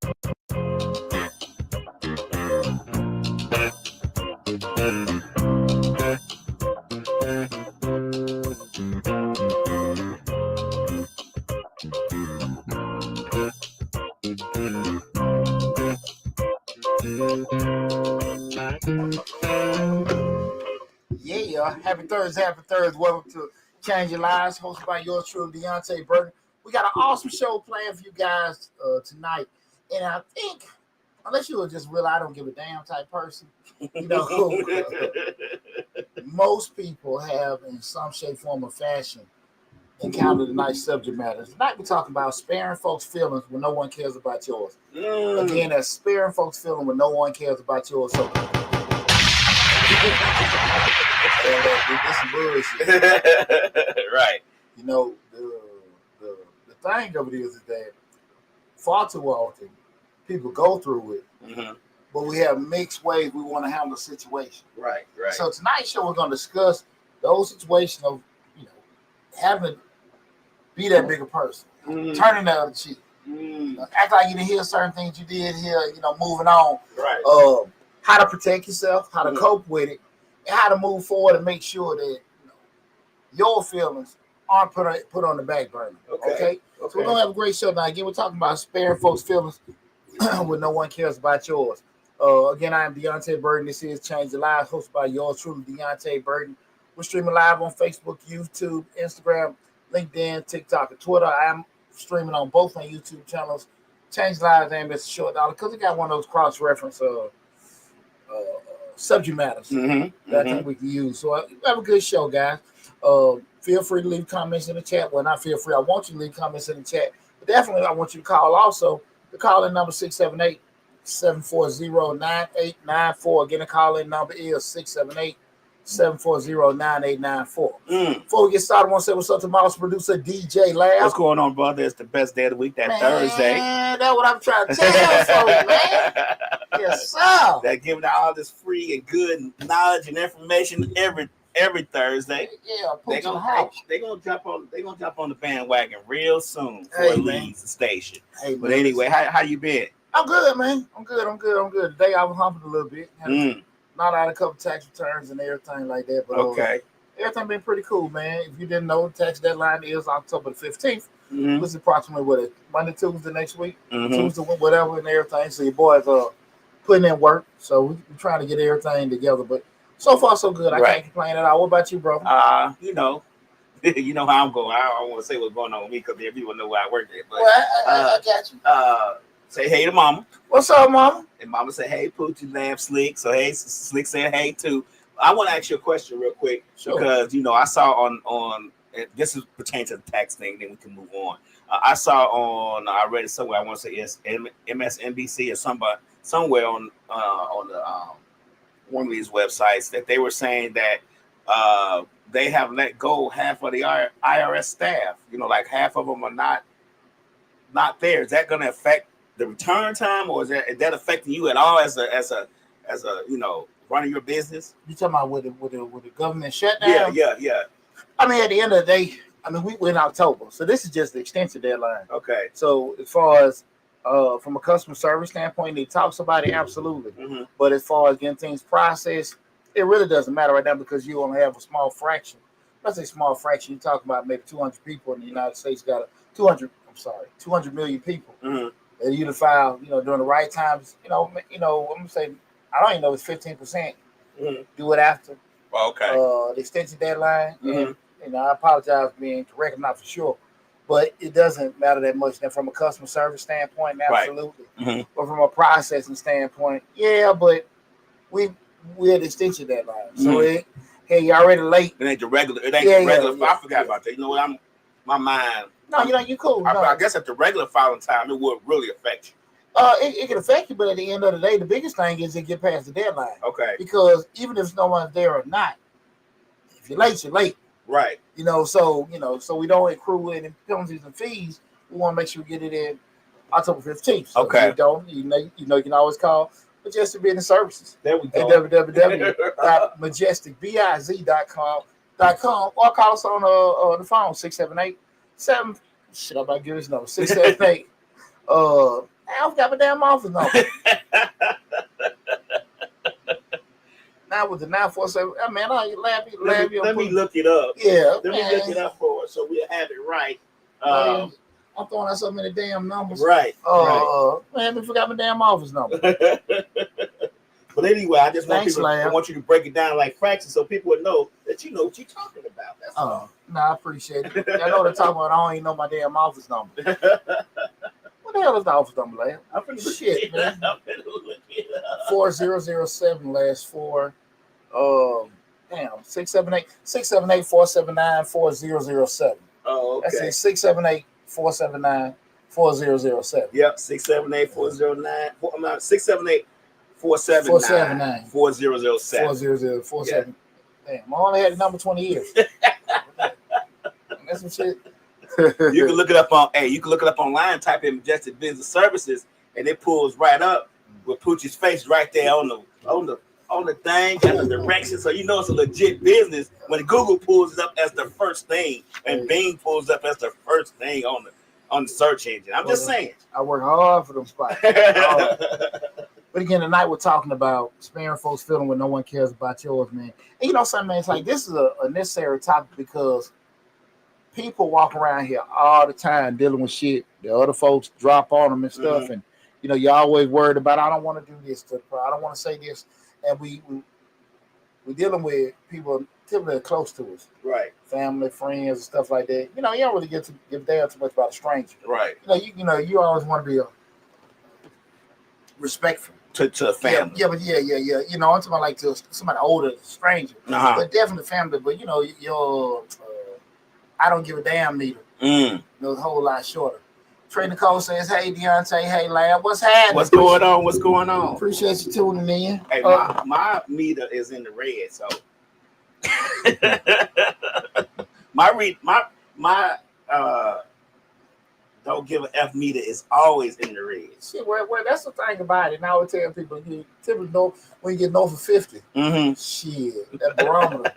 Yeah, happy Thursday, Welcome to Change Your Lives, hosted by yours truly, Deonte Burden. We got an awesome show planned for you guys tonight. And I think, unless you were just real I don't give a damn type person, most people have, in some shape, form, or fashion, encountered a nice subject matter. Tonight we're talking about sparing folks' feelings when no one cares about yours. Again, that's sparing folks' feelings when no one cares about yours. So, this is bullshit. Right. You know, the thing of it is that far too often people go through it, but we have mixed ways we want to handle the situation. Right. So tonight's show we're going to discuss those situations of having to be that bigger person, turning the other cheek, act like you didn't hear certain things you did here, moving on. Right. How to protect yourself, how to cope with it, and how to move forward and make sure that your feelings aren't put on the back burner. Okay? So we're gonna have a great show now. Again, we're talking about sparing folks' feelings when no one cares about yours. Again, I am Deonte Burden. This is Change the Lives, hosted by yours truly, Deonte Burden. We're streaming live on Facebook, YouTube, Instagram, LinkedIn, TikTok, and Twitter. I am streaming on both my YouTube channels. Change Lives and Mr. Short Dollar, because we got one of those cross-reference subject matters that I think we can use. So we have a good show, guys. Feel free to leave comments in the chat. Well, not feel free. I want you to leave comments in the chat. But definitely, I want you to call also. The call-in number 678-740-9894. Again, the call-in number is 678-740-9894. Before we get started, I want to say what's up to Mouse producer DJ Lab. What's going on, brother? It's the best day of the week, Thursday. That's what I'm trying to tell you, folks, man. Yes, sir. That giving out all this free and good knowledge and information every Thursday. Yeah, they're gonna jump on the bandwagon real soon before it leaves the station. But anyway, how you been? I'm good, man. I'm good. Today I was humping a little bit. Not out a couple tax returns and everything like that. But everything been pretty cool, man. If you didn't know, the tax deadline is October the 15th. Which is approximately Monday, Tuesday next week, Tuesday, whatever, and everything. So your boys are putting in work. So we're trying to get everything together. But so far, so good. I can't complain at all. What about you, bro? You know how I'm going. I don't want to say what's going on with me because everyone know where I work at. But I got you. Say hey to Mama. What's up, Mama? And Mama said, hey, Poochie, Lamb, Slick. So hey, Slick said hey too. I want to ask you a question real quick because I saw on this is pertaining to the tax thing. Then we can move on. I read it somewhere. I want to say it's MSNBC or somewhere on the one of these websites that they were saying that they have let go half of the IRS staff. Like half of them are not there. Is that going to affect the return time, or is that affecting you at all as a running your business? You talking about with the government shutdown? Yeah. I mean, at the end of the day, we're in October, so this is just the extension deadline. Okay. So as far as from a customer service standpoint, they talks about it, absolutely. But as far as getting things processed, it really doesn't matter right now because you only have a small fraction. Let's say small fraction. You're talking about maybe 200 people in the United States. Got 200 million people. And you to file, during the right times. I'm gonna say I don't even know if it's 15%. Do it after. Okay. The extension deadline. And I apologize for being correct. I'm not for sure. But it doesn't matter that much. Then from a customer service standpoint, absolutely. But from a processing standpoint, but we're at the extension deadline. So you're already late. It ain't the regular. I forgot about that. You know what? My mind. No, you cool. I guess at the regular filing time, it would really affect you. It can affect you, but at the end of the day, the biggest thing is to get past the deadline. Okay. Because even if no one's there or not, if you're late, you're late. Right. So we don't accrue any penalties and fees. We want to make sure we get it in October 15th. So okay. If you don't, you can always call Majestic Business Services. There we go. At www.majesticbiz.com or call us on the phone 678-7. Shit, I'm about to give this number 678 I forgot my damn office number. Now with the 947, I mean, I laugh. Let me look it up. Yeah, let me look it up for us so we'll have it right. I'm throwing out so many damn numbers. Right. Man, I forgot my damn office number. But anyway, I just want Thanks, I want you to break it down like fractions so people would know that you know what you're talking about. That's all. I appreciate it. I know what they're talking about. I don't even know my damn office number. What the hell is the office number, Larry? I'm finna shit, man. I'm finna look it up. 4007 last four. 678-479-4007. Oh, okay. That's it. 678-479-4007. Yep, 678-409. 678-479-4007. 4007. Damn, I only had the number 20 years. That's some shit. You can look it up online, type in Majestic Business Services, and it pulls right up with Poochie's face right there on the thing and the direction. So you know it's a legit business when Google pulls it up as the first thing and Bing pulls up as the first thing on the search engine. I'm just saying. I work hard for them spots. But again, tonight we're talking about sparing folks feeling when no one cares about yours, man. And you know something, man, it's like this is a necessary topic because people walk around here all the time dealing with shit the other folks drop on them and stuff. And you know, you're always worried about, I don't want to do this to the I don't want to say this. And we're dealing with people typically close to us. Right. Family, friends, and stuff like that. You know, you don't really get to give damn too much about a stranger. Right. You always want to be respectful. To a family. Yeah. You know, I'm talking about like to somebody older, stranger. But definitely family. But you know, your I don't give a damn meter. You know, a whole lot shorter. Trey Nicole says, "Hey Deonte, hey Lamb, what's happening? What's going on? What's going on? Appreciate you tuning in." Hey, my meter is in the red, so my don't give an F meter is always in the red. Shit, well, that's the thing about it. And I would tell people, you typically know when you get north of 50. Shit, that barometer.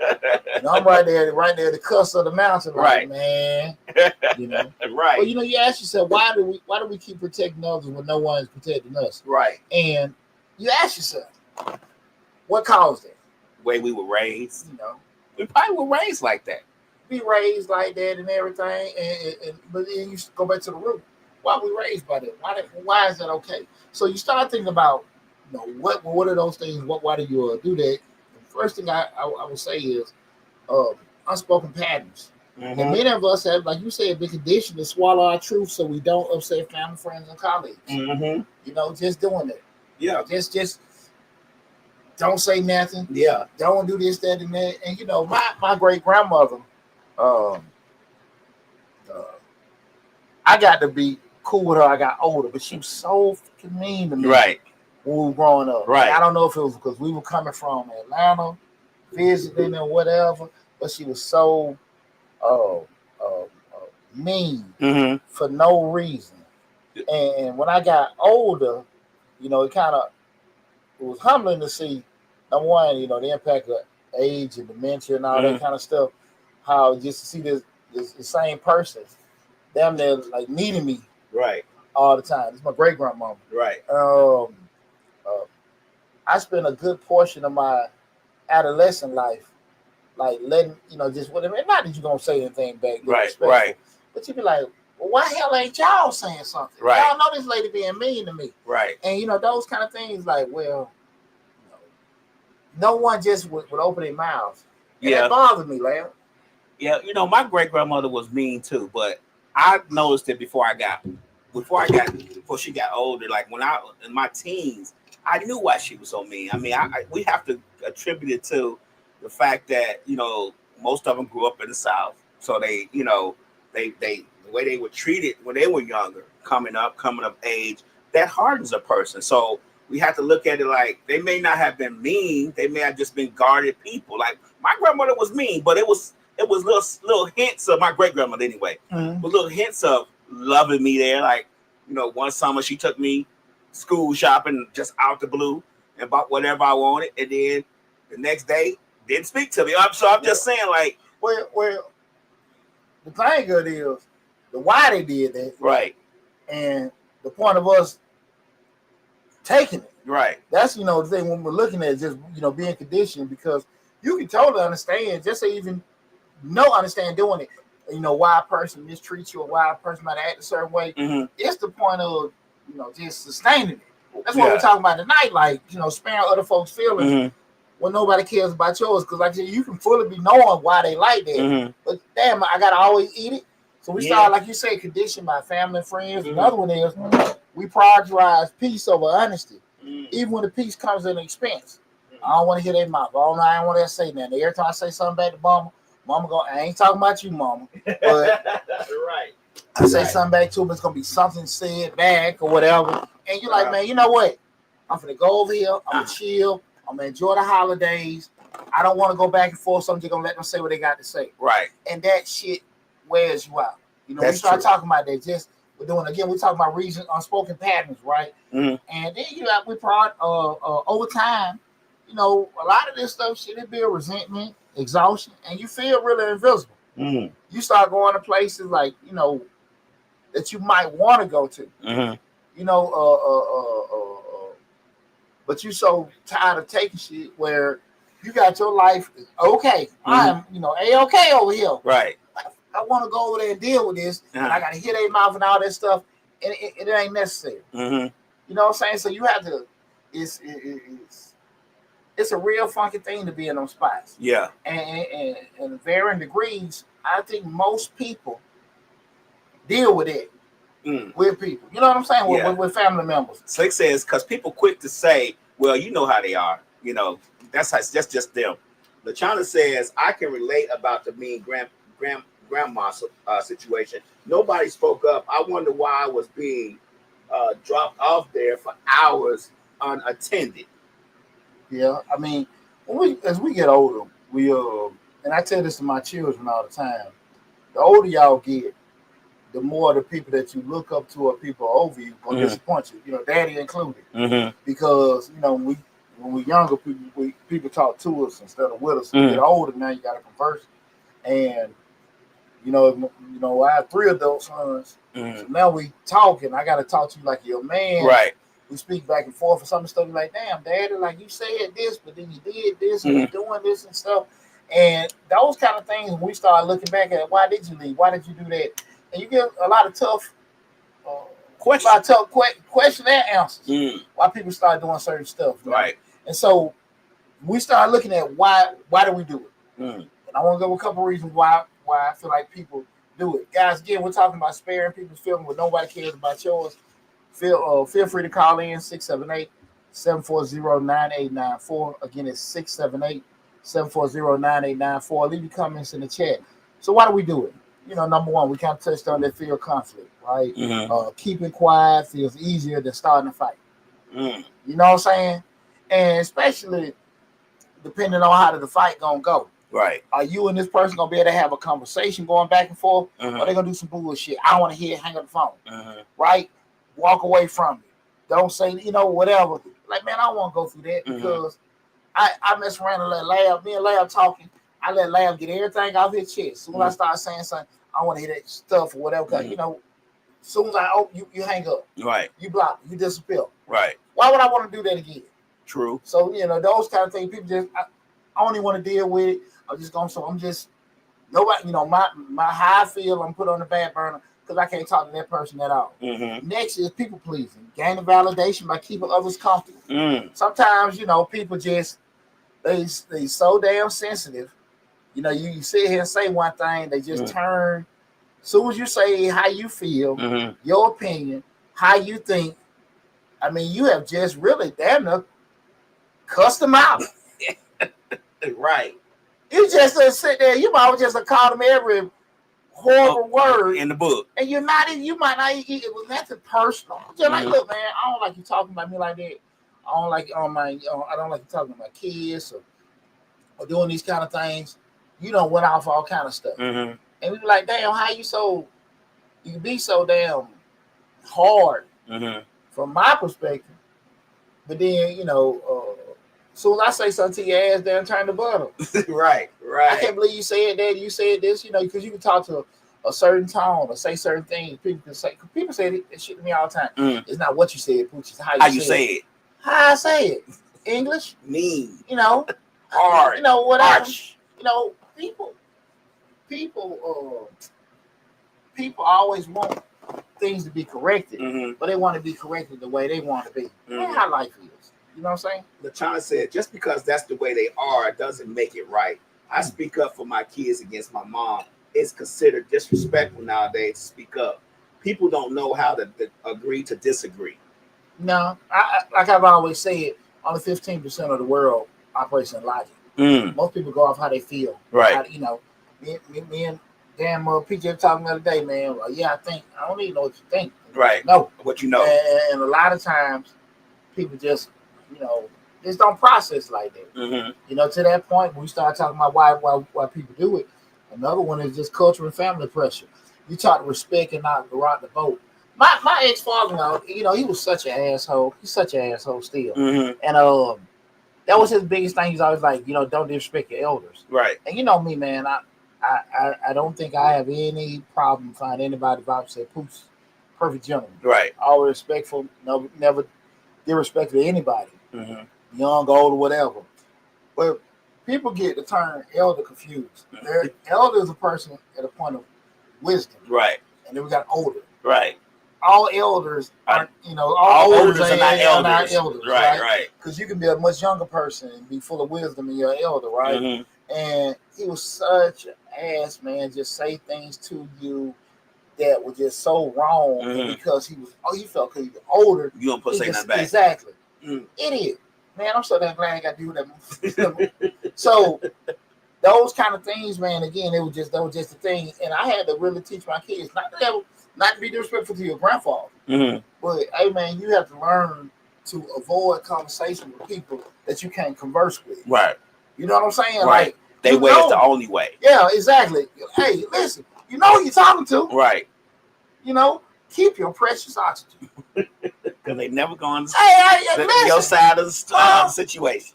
You know, I'm right there at the cusp of the mountain, right, man. You know, right. Well, you know, you ask yourself, why do we keep protecting others when no one is protecting us? Right. And you ask yourself, what caused that? The way we were raised. You know, we probably were raised like that. Be raised like that and everything, but then you go back to the root. Why we raised by that? Why is that okay? So you start thinking about, you know, what are those things? Why do you do that? The first thing I would say is unspoken patterns. And many of us have, like you said, been conditioned to swallow our truth so we don't upset family, friends, and colleagues. You know, just doing that. Yeah. Just don't say nothing. Yeah. Don't do this, that, and that. And you know, my great grandmother. I got to be cool with her. I got older, but she was so fucking mean to me. Right. When we were growing up. Right. And I don't know if it was because we were coming from Atlanta, visiting or whatever, but she was so mean for no reason. And when I got older, you know, it was humbling to see, number one, you know, the impact of age and dementia and all that kind of stuff. How just to see the same person, damn near like needing me all the time. It's my great grandmama. Right. I spent a good portion of my adolescent life, like letting, you know, just whatever. Not that you're gonna say anything back, right. But you be like, well, why the hell ain't y'all saying something? Right. Y'all know this lady being mean to me. Right. And you know those kind of things, like, well, no one just would open their mouths. And that bothered me, Larry. Yeah, you know, my great grandmother was mean too, but I noticed it before she got older. Like when I in my teens, I knew why she was so mean. I mean, we have to attribute it to the fact that, you know, most of them grew up in the South, so they, you know, they the way they were treated when they were younger, coming of age, that hardens a person. So we have to look at it like they may not have been mean, they may have just been guarded people. Like my grandmother was mean, but it was little hints of my great grandmother anyway. With little hints of loving me there. Like, you know, one summer she took me school shopping just out the blue and bought whatever I wanted, and then the next day didn't speak to me. So I'm just saying, like, well, the thing of it is the why they did that, right? And the point of us taking it. Right. That's the thing when we're looking at just being conditioned, because you can totally understand, just to even understand doing it. Why a person mistreats you or why a person might act a certain way. Mm-hmm. It's the point of just sustaining it. That's what we're talking about tonight. Like sparing other folks' feelings. Mm-hmm. When nobody cares about yours, because like I said, you can fully be knowing why they like that. Mm-hmm. But damn, I gotta always eat it. So we start, like you say, conditioned by family and friends. Mm-hmm. Another one is we prioritize peace over honesty, even when the peace comes at an expense. I don't want to hear their mouth. I don't want to say nothing. Every time I say something back to mama go, I ain't talking about you, mama. But right. I say something back to him, it's gonna be something said back or whatever. And you're like, man, you know what? I'm gonna go over here. I'm gonna chill. I'm gonna enjoy the holidays. I don't want to go back and forth. So I'm just gonna let them say what they got to say. Right. And that shit wears you out. That's we start true. talking about that. We're talking about reasons, unspoken patterns, right? Mm-hmm. And then we brought over time, a lot of this stuff shit, it build resentment, exhaustion, and you feel really invisible. Mm-hmm. You start going to places like that you might want to go to. Mm-hmm. But you so tired of taking shit where you got your life okay. Mm-hmm. I'm A-okay over here. Right. I want to go over there and deal with this, and I got to hit their mouth and all that stuff, and it ain't necessary. Mm-hmm. You know what I'm saying? So you have to. It's a real funky thing to be in those spots. Yeah. And in varying degrees, I think most people deal with it. With people, you know what I'm saying? With family members. Slick says, because people quick to say, well, you know how they are. That's just them. LaChana says, I can relate about the mean grandma situation. Nobody spoke up. I wonder why I was being dropped off there for hours unattended. Yeah, I mean, as we get older, and I tell this to my children all the time, the older y'all get, the more the people that you look up to or people over you will disappoint you. Daddy included. Mm-hmm. Because when we younger, people talk to us instead of with us. When you get older, now you got to converse. And I have 3 adult sons. So now we talking. I got to talk to you like you're a man. Right. We speak back and forth for some stuff. Like, damn, Daddy, like you said this, but then you did this and you're doing this and stuff. And those kind of things, when we start looking back at, why did you leave? Why did you do that? And you get a lot of tough question and answers. Why people start doing certain stuff. Right. And so we start looking at why do we do it? And I want to go with a couple of reasons why I feel like people do it. Guys, again, we're talking about sparing people's feelings when nobody cares about yours. Feel free to call in 678-740-9894. Again, it's 678-740-9894. Leave your comments in the chat. So why do we do it? Number one, we kind of touched on that fear of conflict, right? Keeping quiet feels easier than starting a fight. You know what I'm saying? And especially depending on how the fight gonna go. Right. Are you and this person gonna be able to have a conversation going back and forth? Or they gonna do some bullshit? I don't want to hear it, hang up the phone. Right? Walk away from it. Don't say, whatever. Like, man, I don't want to go through that because I mess around and let me and Lab talking. I let Lab get everything off his chest. Soon as I start saying something, I want to hear that stuff or whatever. Cause soon as you hang up. Right. You block, you disappear. Right. Why would I want to do that again? True. So those kind of things, people just I don't even want to deal with it. I'm just nobody. My how I feel, I'm put on the back burner because I can't talk to that person at all. Next is people pleasing, gaining validation by keeping others comfortable. Sometimes people just they so damn sensitive. You sit here and say one thing, they just turn. As soon as you say how you feel, your opinion, how you think, I mean, you have just really damn near cussed them out. Right. You just sit there. You might just call them every horrible word in the book, and you might not even. It was nothing personal. Just like, look, man, I don't like you talking about me like that. I don't like I don't like you talking about my kids or doing these kind of things. Went off all kind of stuff, and we be like, damn, how you can be so damn hard from my perspective, but then soon as I say something to your ass, down turn the bottom. Right. I can't believe you said that. You said this, because you can talk to a certain tone or say certain things. People say that shit to me all the time. It's not what you said, Pooch, it's how you say it. how I say it, English, mean, you know, hard, you know, whatever, harsh. you know, people, people always want things to be corrected, but they want to be corrected the way they want to be. That's how life is. You know what I'm saying? LaChana said, just because that's the way they are doesn't make it right. I speak up for my kids against my mom. It's considered disrespectful nowadays to speak up. People don't know how to agree to disagree. No, like I've always said, only 15% of the world operates in logic. Most people go off how they feel. Right. How, you know, me and damn PJ talking the other day, man. Well, yeah, I think. I don't even know what you think. Right. No. What you know. And a lot of times, people just, you know, just don't process like that. You know, to that point, when we start talking about why people do it, another one is just culture and family pressure. You talk respect and not rock the boat. My ex-father, you know, he was such an asshole. He's such an asshole still. And that was his biggest thing. He's always like, you know, don't disrespect your elders. Right. And you know me, man. I don't think I have any problem finding anybody about to say Pooh's perfect gentleman. Right. Always respectful. Never disrespectful to anybody. Young, old, or whatever. But people get the term elder confused. Elder is a person at a point of wisdom. Right. And then we got older. Right. All elders aren't, you know, all elders are not elders. Right. Because you can be a much younger person and be full of wisdom and you're an elder, right? And he was such an ass, man, just say things to you that were just so wrong. And because he felt because he was older. You don't put saying that back. Exactly. Idiot. Man, I'm so damn glad I got to do that. So those kind of things, man, again, that was just the thing. And I had to really teach my kids not to be disrespectful to your grandfather. But hey, man, you have to learn to avoid conversation with people that you can't converse with. Right. You know what I'm saying? Right. Like they way is the only way. Yeah, exactly. Hey, listen, you know who you're talking to. Right. You know, keep your precious oxygen. Because they never gone listen, your side of the situation.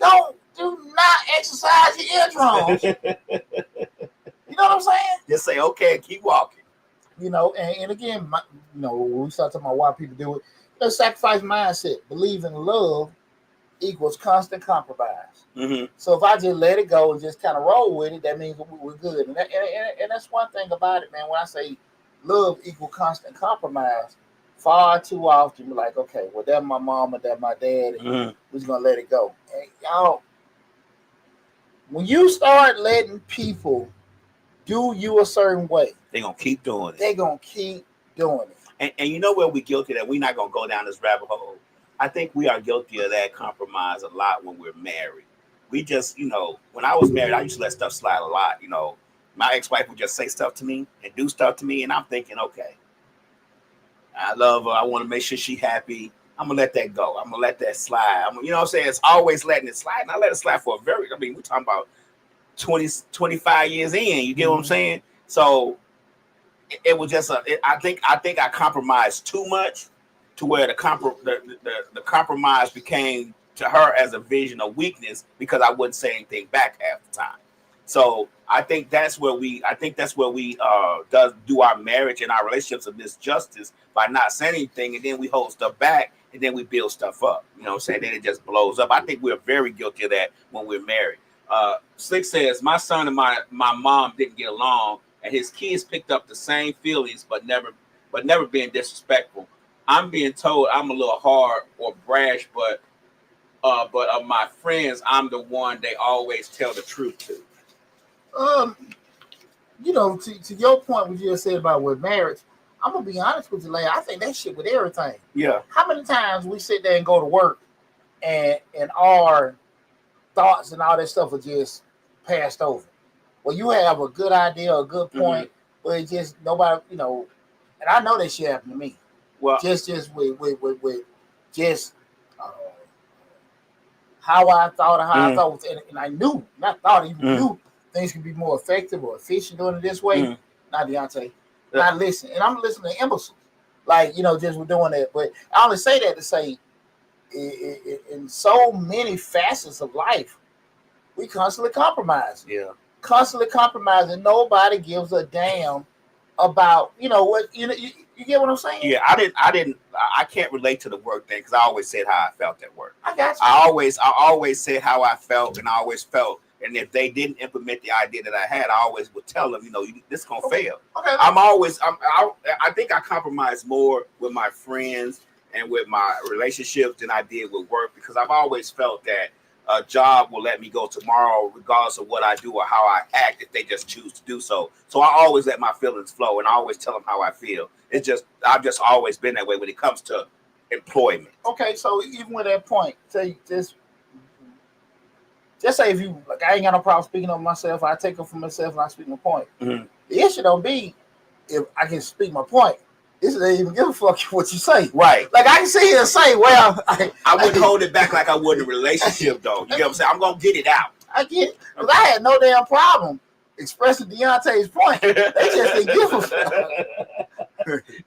Do not exercise your eardrums. You know what I'm saying? Just say okay and keep walking. You know, and again, you know, when we start talking about why people do it, the sacrifice mindset, believe in love equals constant compromise. So if I just let it go and just kind of roll with it, that means we're good. And that's one thing about it, man. When I say love equal constant compromise, far too often we're like, okay, well, that's my mom or that's my dad, and we're just gonna let it go. And y'all, when you start letting people do you a certain way, they're gonna keep doing it. They're gonna keep doing it. And you know where we guilty that we're not gonna go down this rabbit hole. I think we are guilty of that compromise a lot when we're married. We just, you know, when I was married, I used to let stuff slide a lot. You know, my ex-wife would just say stuff to me and do stuff to me, and I'm thinking, okay, I love her. I want to make sure she's happy. I'm gonna let that go. I'm gonna let that slide. You know what I'm saying? It's always letting it slide. And I let it slide for we're talking about 20, 25 years in. You get what I'm saying? So it was just I think I compromised too much to where the compromise became to her as a vision of weakness because I wouldn't say anything back half the time. So I think that's where we do our marriage and our relationships of misjustice by not saying anything, and then we hold stuff back and then we build stuff up. You know what I'm saying? Then it just blows up. I think we're very guilty of that when we're married. Slick says, my son and my mom didn't get along, and his kids picked up the same feelings, but never being disrespectful. I'm being told I'm a little hard or brash, but of my friends, I'm the one they always tell the truth to. You know, to your point, what you just said about with marriage, I'm gonna be honest with you, Larry. I think that shit with everything. Yeah. How many times we sit there and go to work, and our thoughts and all that stuff are just passed over? Well, you have a good idea, a good point, but it just nobody, you know. And I know that shit happened to me. Well, just with just how I thought, I thought, and I knew, not thought, even knew things could be more effective or efficient doing it this way. Not Deonte, not listen, and I'm listening to imbeciles, like, you know, just we're doing that. But I only say that to say, in so many facets of life, we constantly compromise. Yeah, constantly compromising. Nobody gives a damn about, you know what, you You get what I'm saying? Yeah, I can't relate to the work thing because I always said how I felt at work. I got you. I always said how I felt, and I always felt. And if they didn't implement the idea that I had, I always would tell them, this gonna fail. Okay. I think I compromise more with my friends and with my relationships than I did with work because I've always felt that a job will let me go tomorrow regardless of what I do or how I act if they just choose to do so. So I always let my feelings flow and I always tell them how I feel. I've just always been that way when it comes to employment. Okay, so even with that point, just say if you like, I ain't got no problem speaking of myself. I take it for myself and I speak my point. Mm-hmm. The issue don't be if I can speak my point. This they even give a fuck what you say. Right. Like I can sit here and say, well, I wouldn't hold it back like I would in a relationship, though. You get what I'm saying? I'm gonna get it out. I get it. Because I had no damn problem expressing Deonte's point. They just didn't give a fuck.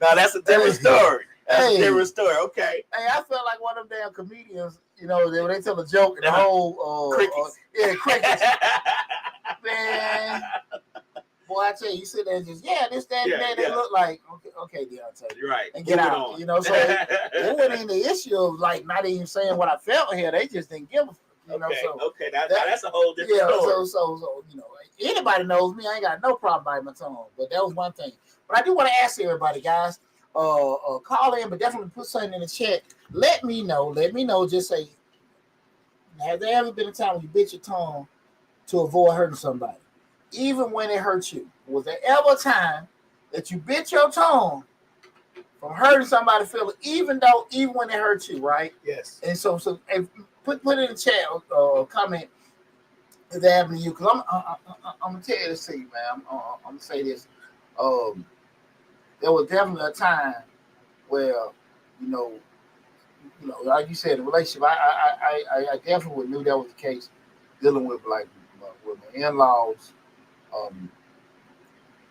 No, that's a different story. That's a different story. Okay. Hey, I felt like one of them damn comedians, when they tell a joke and the whole crickets. Crickets. Man. Boy, I tell you sit there and just, this, that, and that. They look like, okay, Deonte. You're right. And get out. So it wasn't even the issue of like not even saying what I felt here. They just didn't give a Okay, that's a whole different story. So anybody knows me. I ain't got no problem biting my tongue. But that was one thing. But I do want to ask everybody, guys, call in, but definitely put something in the chat. Let me know. Just say, has there ever been a time when you bit your tongue to avoid hurting somebody? Even when it hurts you. Was there ever a time that you bit your tongue from hurting somebody's feelings, even when it hurts you, right? Yes. And so if, put it in the chat or comment if that happened to you. Because I'm going to tell you this to you, man. I'm going to say this. There was definitely a time where, like you said, the relationship, I definitely knew that was the case, dealing with like with my in-laws.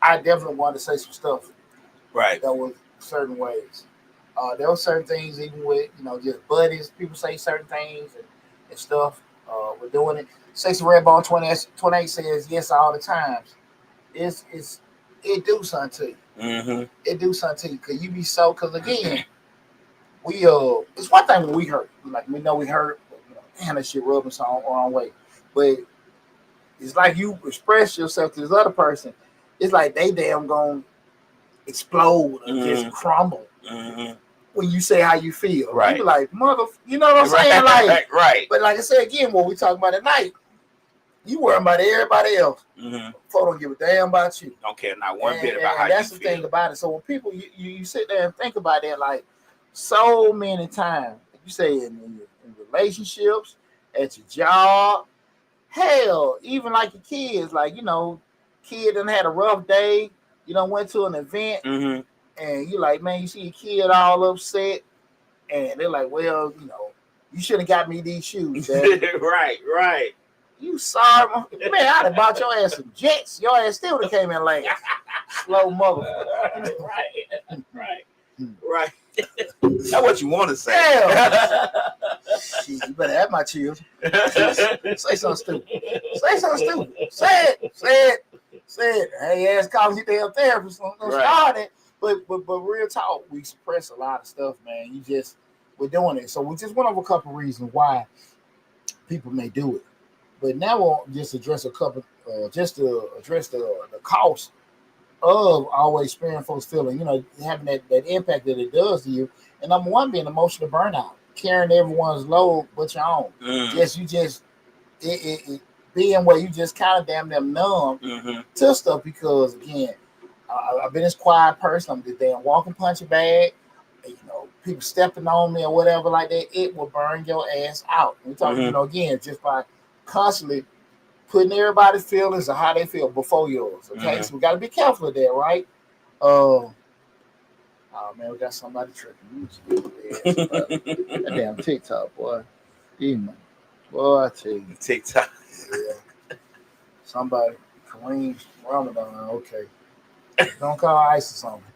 I definitely wanted to say some stuff. Right. That was certain ways. There were certain things, even with, just buddies, people say certain things and stuff. We're doing it. Sexy Red Ball 28 says yes all the times. It do something to you. Mm-hmm. It do something to you because you be so. Because again, we it's one thing when we hurt. Like we know we hurt. Damn, that shit rubbing us on our way. But it's like you express yourself to this other person. It's like they damn gonna explode and just crumble when you say how you feel. Right. You be like, mother, you know what I'm saying? Like, right. But like I said again, what we talking about tonight, you worry about everybody else. Folk don't give a damn about you. Don't care not one bit about how you feel. That's the thing about it. So when people, you sit there and think about that, like so many times, you say in relationships, at your job, hell, even like your kids, like, kid done had a rough day, went to an event, and you like, man, you see your kid all upset, and they're like, well, you should have got me these shoes. Right. You sorry, man, I'd have bought your ass some jets. Your ass still would have came in late. Slow motherfucker. Right. That's what you want to say. Hell. You better have my children. Say something stupid. Say it. Hey, ass calling you damn therapist. Don't start it. But real talk, we suppress a lot of stuff, man. We're doing it. So we just went over a couple reasons why people may do it. But now we'll just address a couple, just to address the cost of always sparing folks feeling, having that impact that it does to you. And number one, being emotional burnout, carrying everyone's load but your own. It being where you just kind of damn them numb to stuff because, again, I've been this quiet person. I'm the damn walking punching bag. People stepping on me or whatever like that, it will burn your ass out. We're talking, again, just by constantly putting everybody's feelings or how they feel before yours. Okay, so we got to be careful of that, right? Oh man, we got somebody tripping. That damn TikTok, boy. Boy, I tell you, TikTok. Yeah. Somebody, Kareem Ramadan. Okay, don't call ICE or something.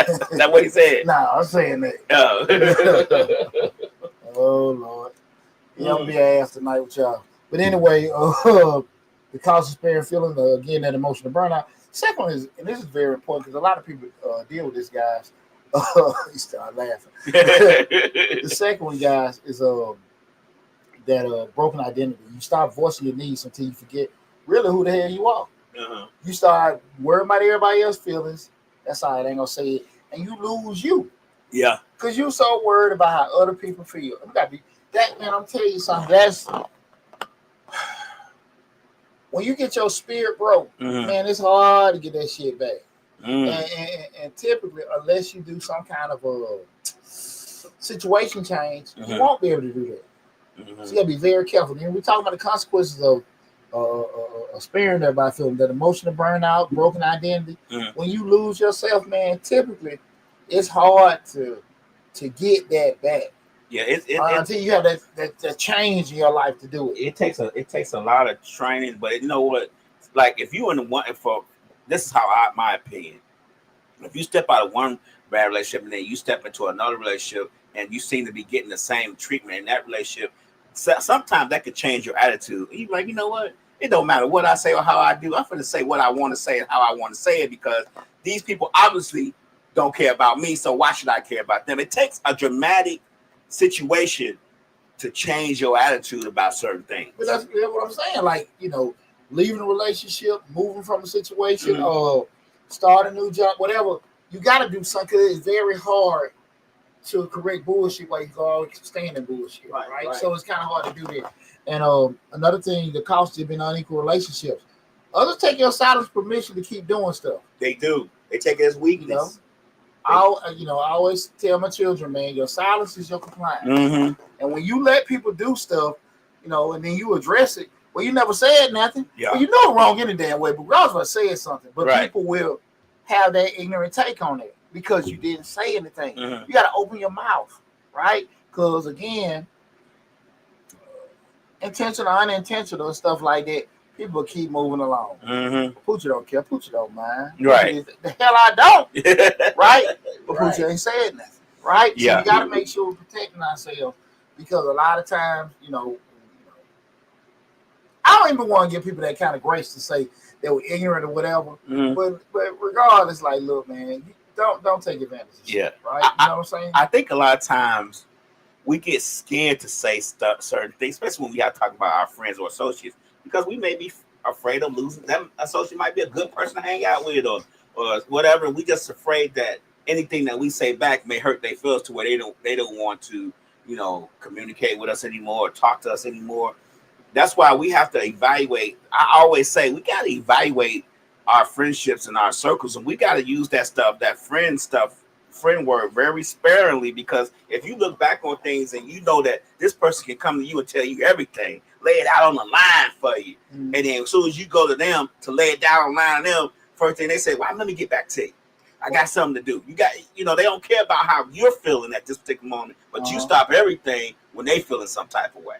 Is that what he said? Nah, I'm saying that. Oh, oh Lord, you don't be ass tonight with y'all. But anyway, the cause of sparing feeling, again, that emotional burnout. Second one is, and this is very important because a lot of people deal with this, guys. You start laughing. The second one, guys, is that broken identity. You start voicing your needs until you forget really who the hell you are. You start worrying about everybody else's feelings. That's all right, I ain't gonna say it. And you lose you. Yeah. Because you're so worried about how other people feel. That, man, I'm telling you something. That's when you get your spirit broke, man, it's hard to get that shit back. And typically, unless you do some kind of a situation change, you won't be able to do that. So you gotta be very careful. And we're talking about the consequences of sparing that by feeling that emotional burnout, broken identity. When you lose yourself, man, typically it's hard to get that back. Yeah, until you have that change in your life to do it. It takes a lot of training, but you know what? Like if you in the one for this is how my opinion. If you step out of one bad relationship and then you step into another relationship and you seem to be getting the same treatment in that relationship, sometimes that could change your attitude. You're like, you know what? It don't matter what I say or how I do. I'm going to say what I want to say and how I want to say it because these people obviously don't care about me. So why should I care about them? It takes a dramatic situation to change your attitude about certain things. But that's what I'm saying. Like, leaving a relationship, moving from a situation, start a new job, whatever. You got to do something because it's very hard to correct bullshit while you go staying in bullshit, right? So it's kind of hard to do that. And another thing, the cost of being unequal relationships. Others take your silence permission to keep doing stuff. They do. They take it as weakness. I always tell my children, man, your silence is your compliance. And when you let people do stuff, and then you address it, well, you never said nothing. Yeah. Well, you know wrong any damn way, but regardless of I said something. But people will have that ignorant take on it because you didn't say anything. You got to open your mouth, right? Because again, intentional, unintentional, stuff like that, people keep moving along. Poochie don't care. Poochie don't mind. Right. The hell I don't. Right? But Poochie ain't said nothing. Right? So you got to make sure we're protecting ourselves because a lot of times, I don't even want to give people that kind of grace to say they were ignorant or whatever. But regardless, like, look, man, don't take advantage of shit, right? You know what I'm saying? I think a lot of times we get scared to say certain things, especially when we have to talk about our friends or associates, because we may be afraid of losing them. Associate might be a good person to hang out with or whatever. And we just afraid that anything that we say back may hurt their feelings to where they don't want to, communicate with us anymore or talk to us anymore. That's why we have to evaluate. I always say we got to evaluate our friendships and our circles, and we got to use that friend word very sparingly, because if you look back on things and you know that this person can come to you and tell you everything, lay it out on the line for you, and then as soon as you go to them to lay it down on the line on them, first thing they say, well, let me get back to you. I got something to do. You got, they don't care about how you're feeling at this particular moment, but you stop everything when they feel in some type of way.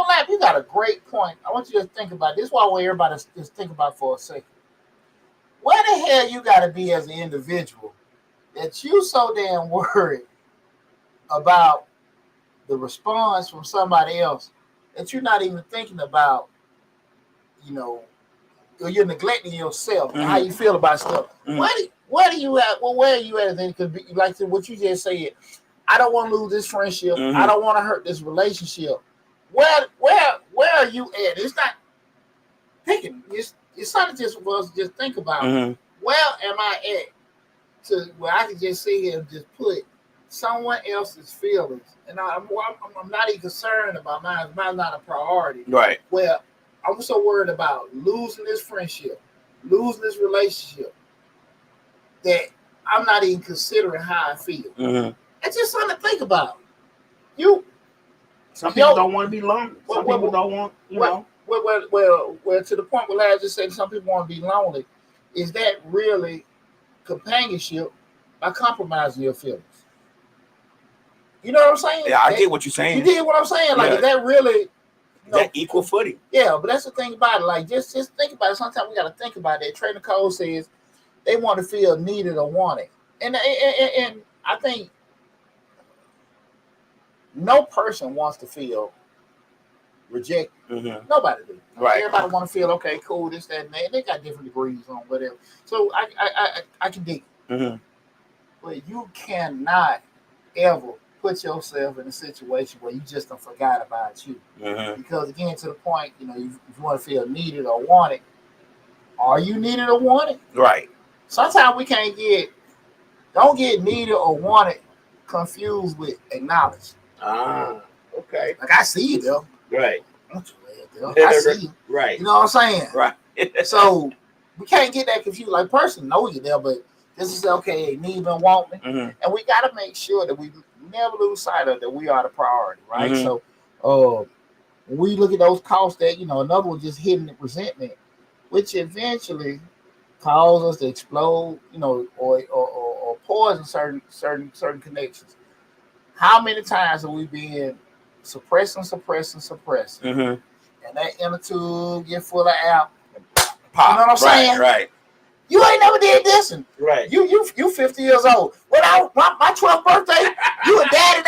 Lab, you got a great point. I want you to think about this. Why I want everybody to just think about for a second. Where the hell you got to be as an individual that you so damn worried about the response from somebody else that you're not even thinking about, or you're neglecting yourself and how you feel about stuff. Where do you at? Well, where are you at? Because like what you just said, I don't want to lose this friendship. I don't want to hurt this relationship. Where are you at? It's not picking. It's something just for us to just think about. Where am I at? To where I can just sit here and just put someone else's feelings, and I'm not even concerned about mine. Mine's not a priority. Right. Where I'm so worried about losing this friendship, losing this relationship, that I'm not even considering how I feel. It's just something to think about. Some people don't want to be lonely. Some people don't want, Well, to the point where I just said some people want to be lonely. Is that really companionship by compromising your feelings? You know what I'm saying? Yeah, I get what you're saying. You did what I'm saying. Like, is that really that equal footing? Yeah, but that's the thing about it. Like, just think about it. Sometimes we got to think about it. Trainer Code says they want to feel needed or wanted, and I think. No person wants to feel rejected. Mm-hmm. Nobody do. Right. Everybody want to feel okay, cool, this, that, and that. They got different degrees on whatever. So I can dig it. Mm-hmm. But you cannot ever put yourself in a situation where you just don't forgot about you. Mm-hmm. Because again, to the point, if you want to feel needed or wanted, are you needed or wanted? Right. Sometimes we can't don't get needed or wanted confused with acknowledged. Okay. Like I see you though. Right. I see you. Right. You know what I'm saying? Right. So we can't get that confused. Like person know you there, but this is okay, need and want me. Mm-hmm. And we gotta make sure that we never lose sight of that we are the priority, right? Mm-hmm. So when we look at those costs that, another one just hidden resentment, which eventually cause us to explode, or poison certain connections. How many times have we been suppressing? Mm-hmm. And that inner tube get full of air. Pop. You know what I'm saying? Right. You ain't never did this, and right. You 50 years old. When my 12th birthday, you a daddy,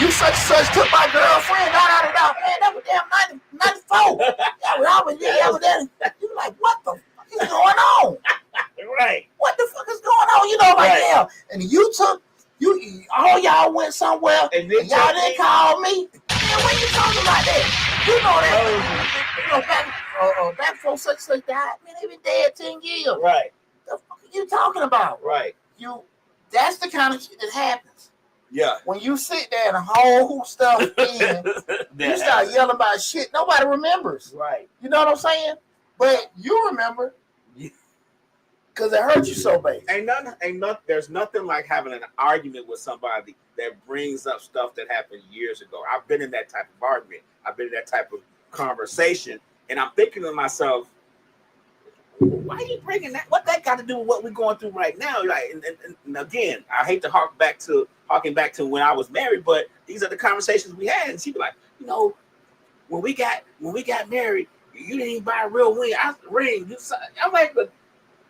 you such and such took my girlfriend, man, that was damn 94. I was daddy. You like, what the fuck is going on? Right. What the fuck is going on? Right. And all y'all went somewhere, and y'all didn't call me. Man, when you talking about that? You know that. Back before such died, man, they been dead 10 years. Right. The fuck are you talking about? Right. That's the kind of shit that happens. Yeah. When you sit there and hold stuff in, you start yelling about shit nobody remembers. Right. You know what I'm saying? But you remember. Because it hurt you so bad. There's nothing like having an argument with somebody that brings up stuff that happened years ago. I've been in that type of argument. I've been in that type of conversation. And I'm thinking to myself, why are you bringing that? What that got to do with what we're going through right now? Like, and again, I hate to harking back to when I was married, but these are the conversations we had. And she'd be like, when we got married, you didn't even buy a real ring. I'm like, but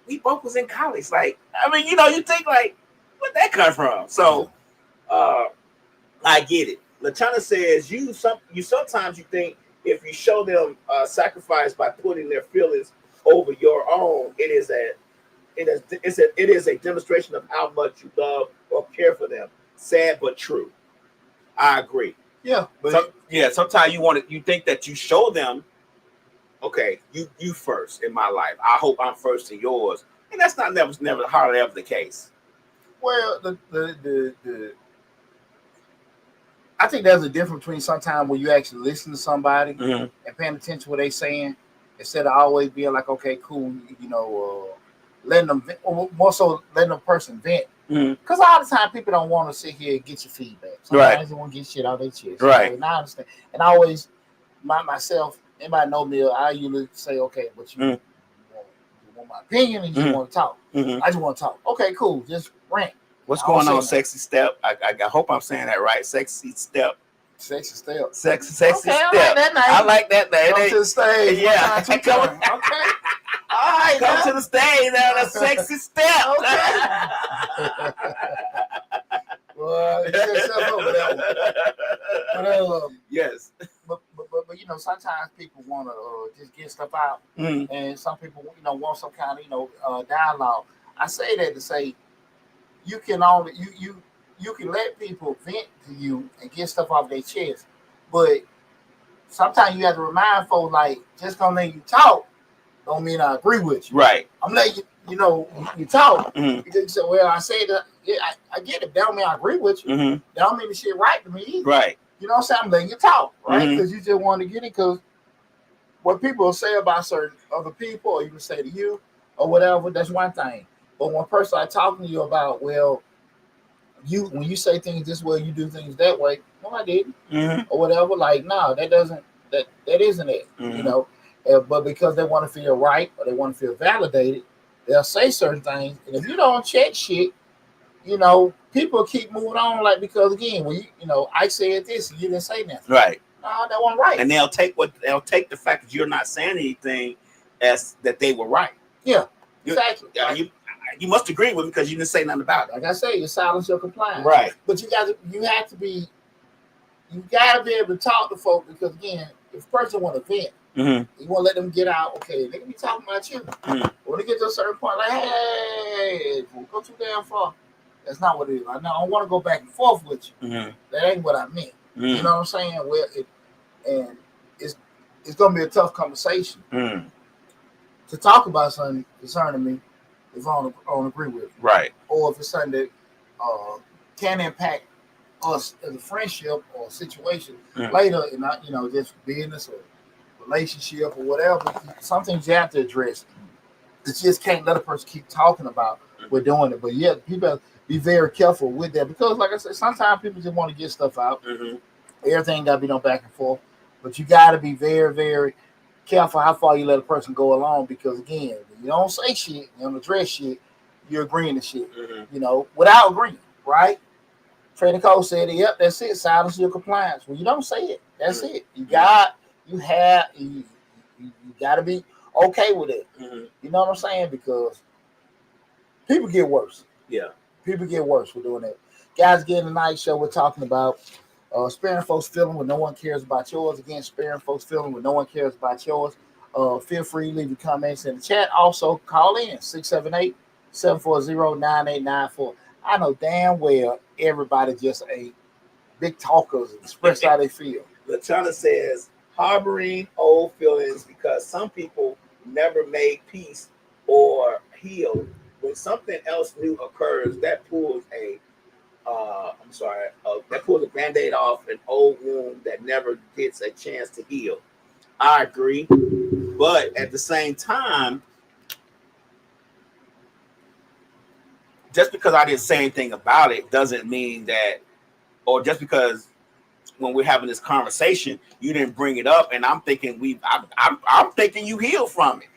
we both was in college. Like, I mean, you think like, where'd that come from? So, I get it. LaTonna says you sometimes you think if you show them sacrifice by putting their feelings over your own, it is a demonstration of how much you love or care for them. Sad but true. I agree. Yeah, but sometimes you think that you show them, okay, you first in my life. I hope I'm first in yours, and that's never hardly ever the case. Well, I think there's a difference between sometimes when you actually listen to somebody and paying attention to what they're saying, instead of always being like, okay, cool, letting them vent, or more so letting a person vent. Because all the time people don't want to sit here and get your feedback. Sometimes they want to get shit out of their chest. Right. And I understand. And I always, myself, anybody know me, I usually say, okay, but you want my opinion and you want to talk. I just want to talk. Okay, cool. Just rant. What's going on, Sexy Step? I hope I'm saying that right. Sexy Step. Sexy Step. Sexy Step. I like that name. Come to the stage. Yeah. Okay. All right. Come to the stage now. The Sexy Step. Okay. Well, you set yourself over that one. Yes. But sometimes people want to just get stuff out, and some people want some kind of dialogue. I say that to say you can only you can let people vent to you and get stuff off their chest, but sometimes you have to remind folks, like, just gonna let you talk don't mean I agree with you. Right. I'm letting you talk. Because you say, well, I say that, yeah, I get it. That don't mean I agree with you. That don't mean the shit right to me either. Right. You know what I'm saying? I'm letting you talk, right? Because you just want to get it. Because what people will say about certain other people, or even say to you, or whatever, that's one thing. But when a person I talking to you about, well, when you say things this way, you do things that way. No, I didn't, or whatever. Like, no, that isn't it. But because they want to feel right or they want to feel validated, they'll say certain things. And if you don't check shit, people keep moving on. Like, because again, when I said this and you didn't say nothing. Right. No, that wasn't right. And they'll take the fact that you're not saying anything as that they were right. Yeah. Exactly. You must agree with me because you didn't say nothing about it. Like I say, you silence your compliance. Right. But you have to be you gotta be able to talk to folks because again, if a person want to vent, you want to let them get out. Okay, they can be talking about you. When they get to a certain point, like, hey, don't go too damn far. That's not what it is. I don't want to go back and forth with you. That ain't what I meant. You know what I'm saying? Well, and it's gonna be a tough conversation to talk about something concerning me if I don't agree with it. Right. Or if it's something that can impact us as a friendship or a situation later in just business or relationship or whatever. Some things you have to address. You just can't let a person keep talking about we're doing it. But yeah, people be very careful with that because, like I said, sometimes people just want to get stuff out. Everything got to be no back and forth. But you got to be very, very careful how far you let a person go along because, again, when you don't say shit, you don't address shit, you're agreeing to shit, without agreeing, right? Trader Cole said, yep, that's it. Silence your compliance. Well, you don't say it. That's it. You got to be okay with it. You know what I'm saying? Because people get worse. Yeah. People get worse for doing that. Guys, again, tonight's show, we're talking about sparing folks' feeling when no one cares about yours. Again, sparing folks' feeling when no one cares about yours. Feel free to leave your comments in the chat. Also, call in 678-740-9894. I know damn well everybody just ain't big talkers and express how they feel. LaTonna says, harboring old feelings because some people never made peace or healed. When something else new occurs, that pulls a Band-Aid off an old wound that never gets a chance to heal. I agree. But at the same time, just because I didn't say anything about it doesn't mean that, or just because when we're having this conversation, you didn't bring it up, and I'm thinking I'm thinking you healed from it.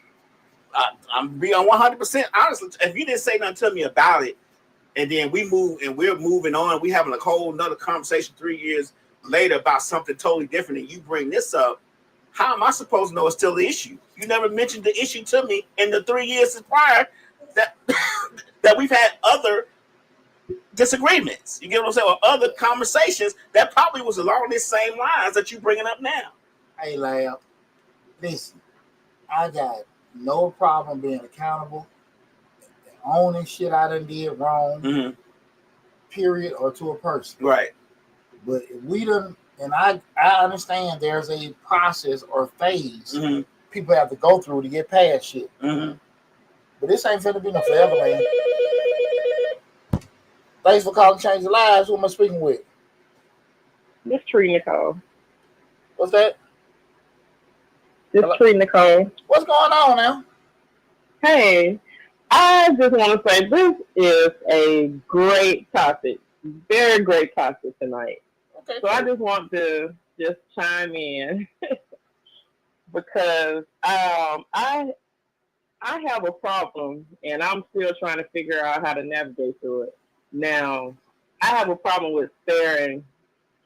I'm being 100% honest. If you didn't say nothing to me about it, and then we're moving on, we having a whole nother conversation 3 years later about something totally different, and you bring this up, how am I supposed to know it's still the issue? You never mentioned the issue to me in the 3 years prior that that we've had other disagreements. You get what I'm saying? Or other conversations that probably was along these same lines that you bringing up now. Hey, Lab, listen, I got no problem being accountable, owning shit I done did wrong, period, or to a person. Right. But if we done, and I understand there's a process or phase people have to go through to get past shit. But this ain't finna be no forever, man. Thanks for calling Change the Lives. Who am I speaking with? This Tree Nicole. What's that? This Tree Nicole. What's going on now? Hey, I just want to say this is a great topic. Very great topic tonight. Okay. So I just want to just chime in because I have a problem and I'm still trying to figure out how to navigate through it. Now, I have a problem with sparing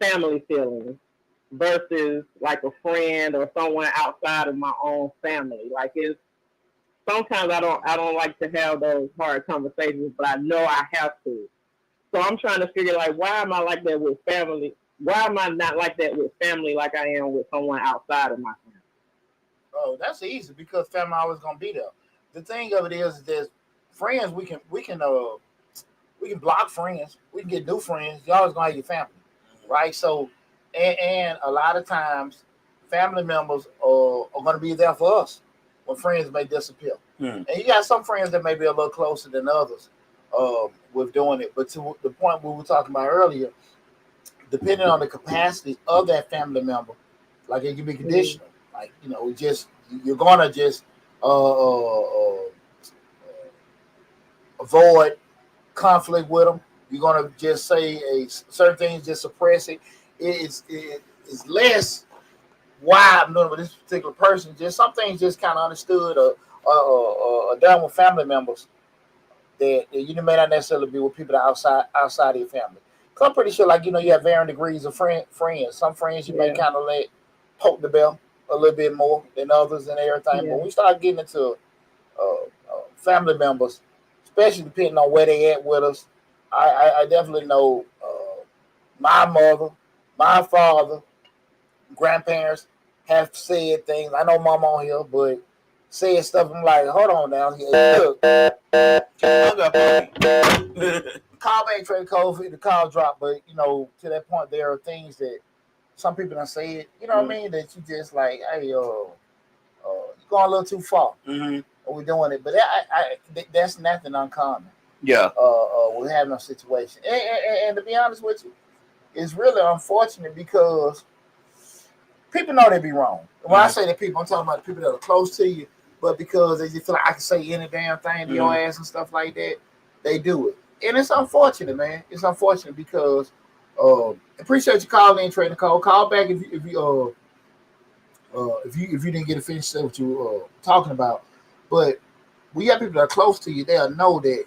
family feelings versus like a friend or someone outside of my own family. Like it's sometimes I don't like to have those hard conversations, but I know I have to. So I'm trying to figure like why am I like that with family? Why am I not like that with family like I am with someone outside of my family? Oh, that's easy because family always gonna be there. The thing of it is that friends we can block friends, we can get new friends. You always gonna have your family, right? So and a lot of times family members are gonna be there for us when friends may disappear. And you got some friends that may be a little closer than others with doing it. But to the point we were talking about earlier, depending on the capacity of that family member, like it can be conditional. Like, you're gonna just avoid conflict with them. You're gonna just say certain things, just suppress it. It's less why I'm doing it with this particular person. Just some things just kind of understood or done with family members that you may not necessarily be with people that are outside of your family. Cause I'm pretty sure, you have varying degrees of friends. Some friends you may kind of let poke the bell a little bit more than others and everything. But when we start getting into family members, especially depending on where they at with us, I definitely know my mother, my father, grandparents have said things. I know mom on here, but said stuff. I'm like, hold on now. Look, call back Trey Cole, the call drop, but to that point, there are things that some people have said. You know what I mean? That you just like, hey, you're going a little too far. We're doing it, but that's nothing uncommon. Yeah. We're having a situation, and to be honest with you, it's really unfortunate because people know they be wrong. When I say that people, I'm talking about the people that are close to you, but because they just feel like I can say any damn thing to your ass and stuff like that, they do it, and it's unfortunate, man. It's unfortunate because appreciate you calling in, Trey Nicole. Call back if you didn't get to finish what you were talking about, but we got people that are close to you. They'll know that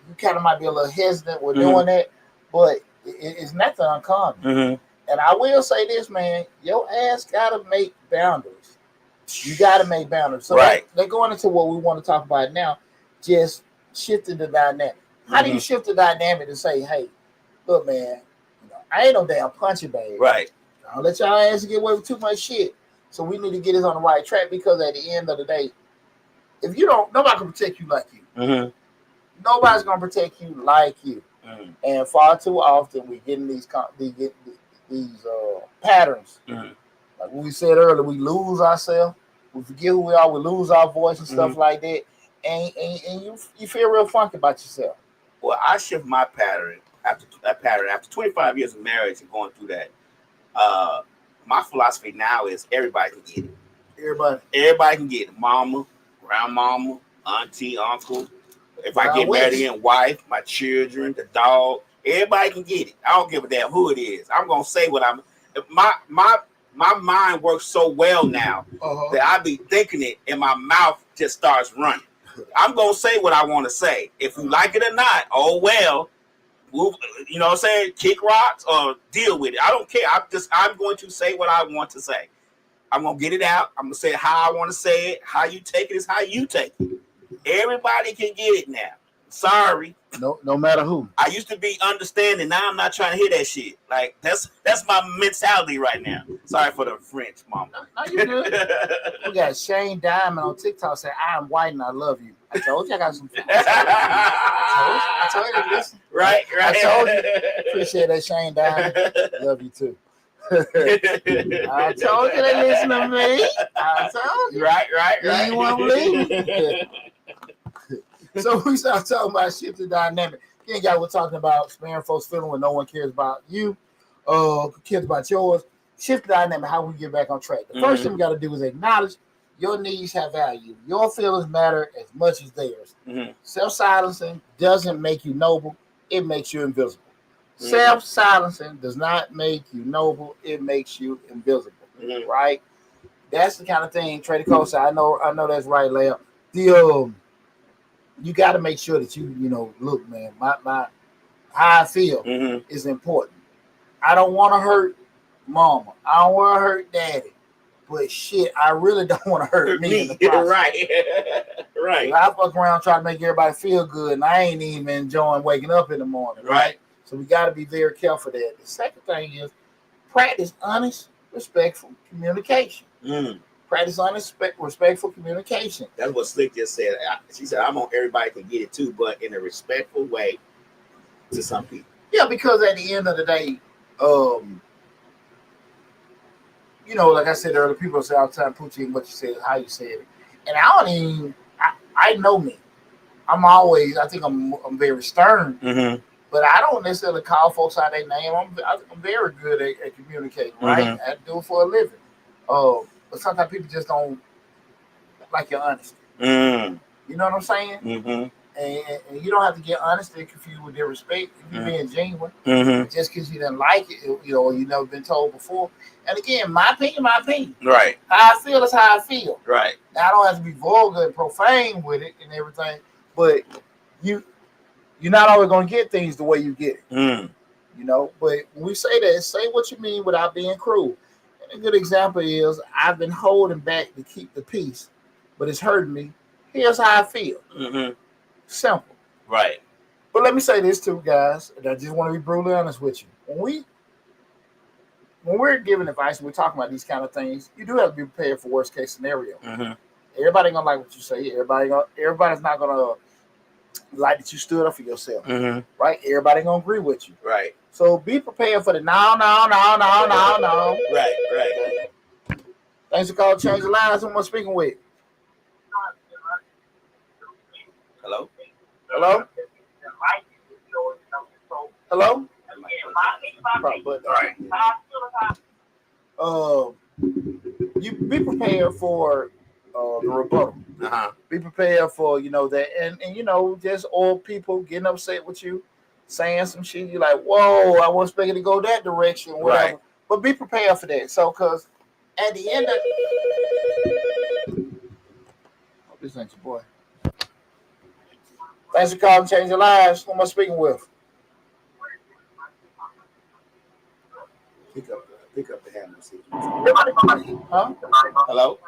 you kind of might be a little hesitant with doing that, but it's nothing uncommon. And I will say this, man, your ass gotta make boundaries. You gotta make boundaries. So they're going into what we want to talk about now, just shifting the dynamic. How do you shift the dynamic to say, hey, look, man, I ain't no damn punching bag. Right. I'll let y'all ass get away with too much shit. So we need to get this on the right track because at the end of the day, if you don't, nobody can protect you like you. Nobody's gonna protect you like you. And far too often we get in these patterns. Like we said earlier, we lose ourselves, we forget who we are, we lose our voice and stuff like that, and you feel real funky about yourself. Well, I shift my pattern after 25 years of marriage and going through that. My philosophy now is everybody can get it. Everybody can get it. Mama, grandmama, auntie, uncle. If I get married again, wife, my children, the dog, everybody can get it. I don't give a damn who it is. I'm gonna say what I'm. My mind works so well now that I be thinking it, and my mouth just starts running. I'm gonna say what I want to say. If you like it or not, oh well. You know what I'm saying? Kick rocks or deal with it. I don't care. I'm going to say what I want to say. I'm gonna get it out. I'm gonna say it how I want to say it. How you take it is how you take it. Everybody can get it now. Sorry. No matter who. I used to be understanding. Now I'm not trying to hear that shit. Like that's my mentality right now. Sorry for the French, mama. No, you good. We got Shane Diamond on TikTok saying, "I am white and I love you." I told you I got some. I told you to listen. Right. I told you. Appreciate that, Shane Diamond. Love you too. I told you to listen to me. I told you. Right. You won't believe me. So we start talking about shifting dynamic. You ain't got what talking about sparing folks feeling when no one cares about you, cares about yours. Shift the dynamic, how we get back on track. The first thing we got to do is acknowledge your needs have value. Your feelings matter as much as theirs. Self-silencing doesn't make you noble. It makes you invisible. Self-silencing does not make you noble. It makes you invisible. Right? That's the kind of thing Trader Cole said. I know that's right, Leia. You got to make sure that you look, man, my how I feel is important. I don't want to hurt mama. I don't want to hurt daddy. But shit, I really don't want to hurt me in the process. Right. I fuck around trying to make everybody feel good, and I ain't even enjoying waking up in the morning. Right. So we got to be very careful there. The second thing is practice honest, respectful communication. Practice honest, respectful communication. That's what Slick just said. She said, "I'm on everybody can get it too, but in a respectful way to some people." Yeah, because at the end of the day, like I said earlier, people say all the time, Poochie, what you said, how you said it, and I know me. I think I'm very stern, but I don't necessarily call folks out their name. I'm very good at communicating, right? I do it for a living. But sometimes people just don't like your honesty. You know what I'm saying? And you don't have to get honest and confused with their respect. If you're being genuine, just because you didn't like it, or you never been told before. And again, my opinion. Right. How I feel is how I feel. Right. Now I don't have to be vulgar and profane with it and everything, but you're not always gonna get things the way you get it. But when we say that, say what you mean without being cruel. And a good example is I've been holding back to keep the peace, but it's hurting me. Here's how I feel. Simple. Right. But let me say this too, guys, and I just want to be brutally honest with you. when we're giving advice and we're talking about these kind of things, you do have to be prepared for worst case scenario. Mm-hmm. Everybody ain't gonna like what you say. Everybody's not gonna like that you stood up for yourself, right? Everybody gonna agree with you, right? So be prepared for the no. Right. Thanks for calling Change the Lives. Who am I speaking with? Hello? Hello? Hello? You be prepared for the rebuttal. Be prepared for that, and just old people getting upset with you, saying some shit. You're like, whoa, I wasn't expecting to go that direction, whatever. Right. But be prepared for that. So, because at the end of this ain't your boy. Thanks for calling, Change Your Lives. Who am I speaking with? Pick up the hand. Huh? Hello?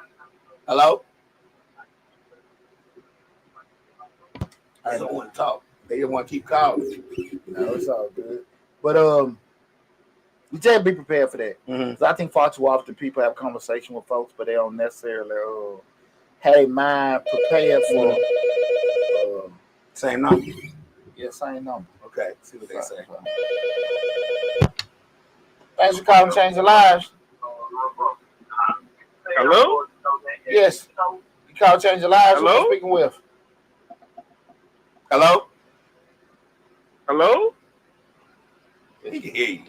I don't want to talk. They don't want to keep calling. No, it's all good. But you just be prepared for that. Mm-hmm. I think far too often people have conversation with folks, but they don't necessarily have their mind prepared for same number. Yeah, same number. Okay, see what they say. Thanks for calling, Change Your Lives. Hello? Yes. You call Change Your Lives. Hello? Who am I speaking with? Hello? He can hear you.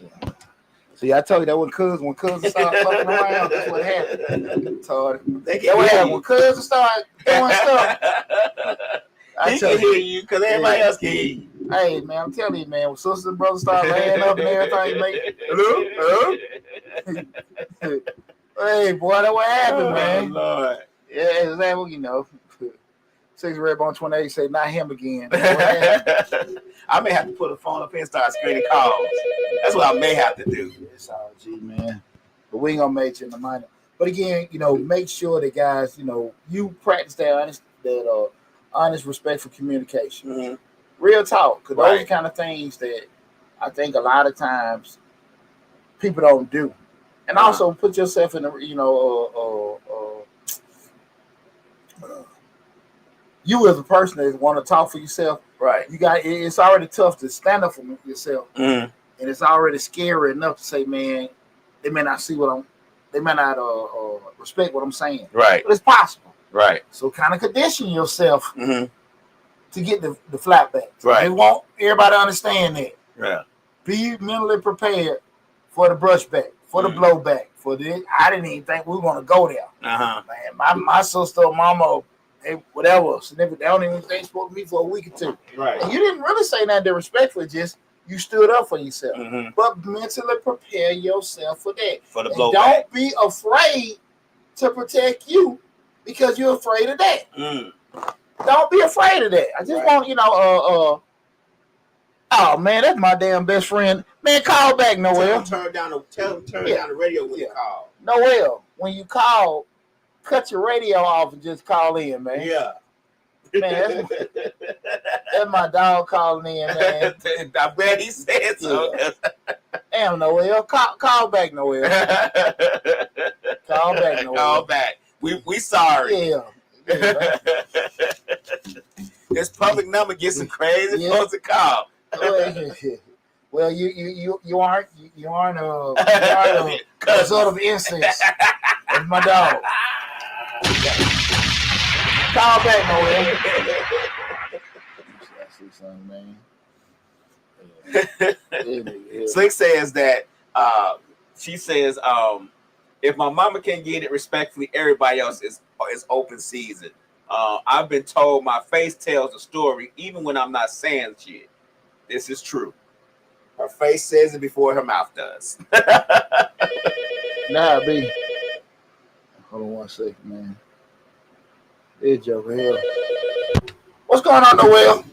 See, I told you that when cousins start fucking around, that's what happened. So that's what happened. When cousins start doing stuff, he can hear you because everybody else can hear you. Hey, man, I'm telling you, man, when sisters and brothers start laying up and everything, you make hello? Hey, boy, that's what happened, man. Lord. Yeah, exactly, 6 Redbone 28 say, not him again. I may have to put a phone up here and start screening calls. That's what I may have to do. It's all G, man. But we ain't gonna make you in the minor. But again, make sure that guys, you practice that honest, respectful communication. Mm-hmm. Real talk, because those are kind of things that I think a lot of times people don't do. And also put yourself in you as a person that want to talk for yourself. Right. It's already tough to stand up for yourself. Mm-hmm. And it's already scary enough to say, man, they may not respect what I'm saying. Right. But it's possible. Right. So kind of condition yourself to get the flatbacks. Right. They want everybody to understand that. Yeah. Be mentally prepared for the brushback, for the blowback, for the. I didn't even think we were gonna go there. Man, my sister or mama, whatever, significant. They don't even think spoke to me for a week or two. Right. And you didn't really say nothing disrespectful. Just you stood up for yourself. Mm-hmm. But mentally prepare yourself for that. For the blowback. Don't be afraid to protect you because you're afraid of that. Mm. Don't be afraid of that. I just want, oh man, that's my damn best friend. Man, call back, Noel. Tell him turn down the radio when you call. Noel, when you call, cut your radio off and just call in, man. Yeah. Man, that's my dog calling in, man. I bet he said so. Yeah. Damn, Noel. Call back, Noel. Call back, Noel. Call back. We sorry. Yeah. This public number gets some crazy folks to call. Well, you aren't a sort of incense. That's my dog. Call back, Noel. I see something, man. Slick says that she says if my mama can get it respectfully, everybody else is open season. I've been told my face tells the story even when I'm not saying shit. This is true. Her face says it before her mouth does. Nah, B. Hold on 1 second, man. It's over here. What's going on, Noel?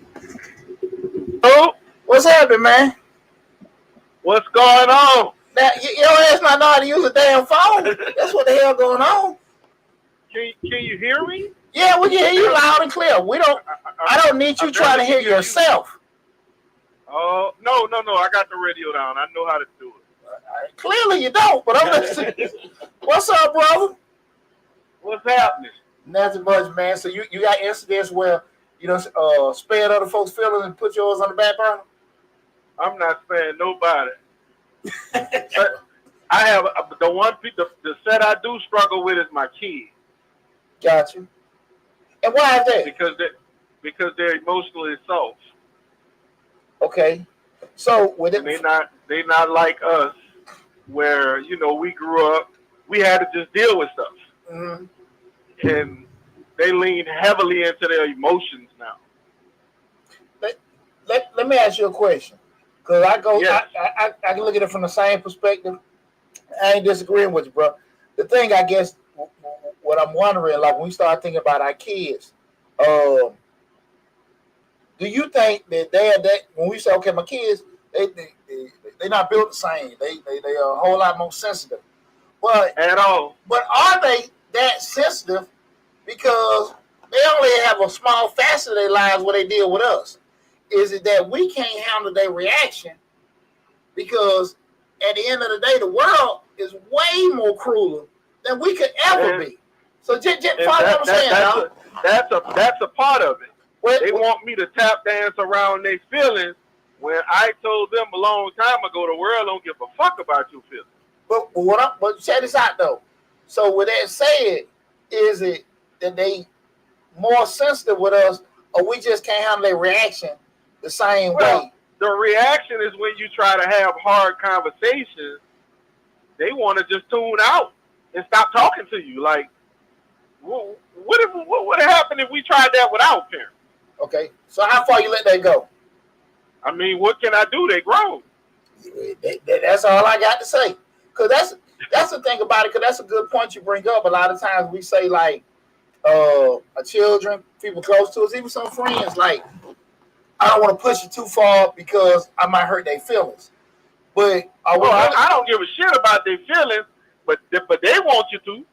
Oh, what's happening, man? What's going on? Now, your ass not know how to use a damn phone. That's what the hell going on. Can you hear me? Yeah, we can hear you loud and clear. We don't. I don't need you trying to hear yourself. Oh, no. I got the radio down. I know how to do it. Clearly you don't, but I'm listening. What's up, brother? What's happening? Nothing much, man. So you got incidents where spared other folks' feelings and put yours on the back burner? I'm not sparing nobody. I have the set I do struggle with is my kids. Gotcha. And why is that? Because they're emotionally soft. Okay. So with it, they not like us, where we grew up, we had to just deal with stuff, and they lean heavily into their emotions now. Let me ask you a question, because Yes. I can look at it from the same perspective. I ain't disagreeing with you, bro. The thing, I guess, what I'm wondering, like when we start thinking about our kids, do you think that when we say, okay, my kids, they're not built the same. They are a whole lot more sensitive. But at all. But are they that sensitive because they only have a small facet of their lives where they deal with us? Is it that we can't handle their reaction? Because at the end of the day, the world is way more crueler than we could ever be. So just follow what I'm saying, dog. That's a part of it. They want me to tap dance around their feelings when I told them a long time ago the world don't give a fuck about your feelings. But check this out though. So with that said, is it that they more sensitive with us, or we just can't handle their reaction the same way? The reaction is when you try to have hard conversations, they want to just tune out and stop talking to you. Like, what would happen if we tried that without parents? Okay, so how far you let that go? I mean, what can I do? They grown. That's all I got to say. Because that's the thing about it. Because that's a good point you bring up. A lot of times we say like, children, people close to us, even some friends, like, I don't want to push it too far because I might hurt their feelings. But I don't give a shit about their feelings, but they want you to.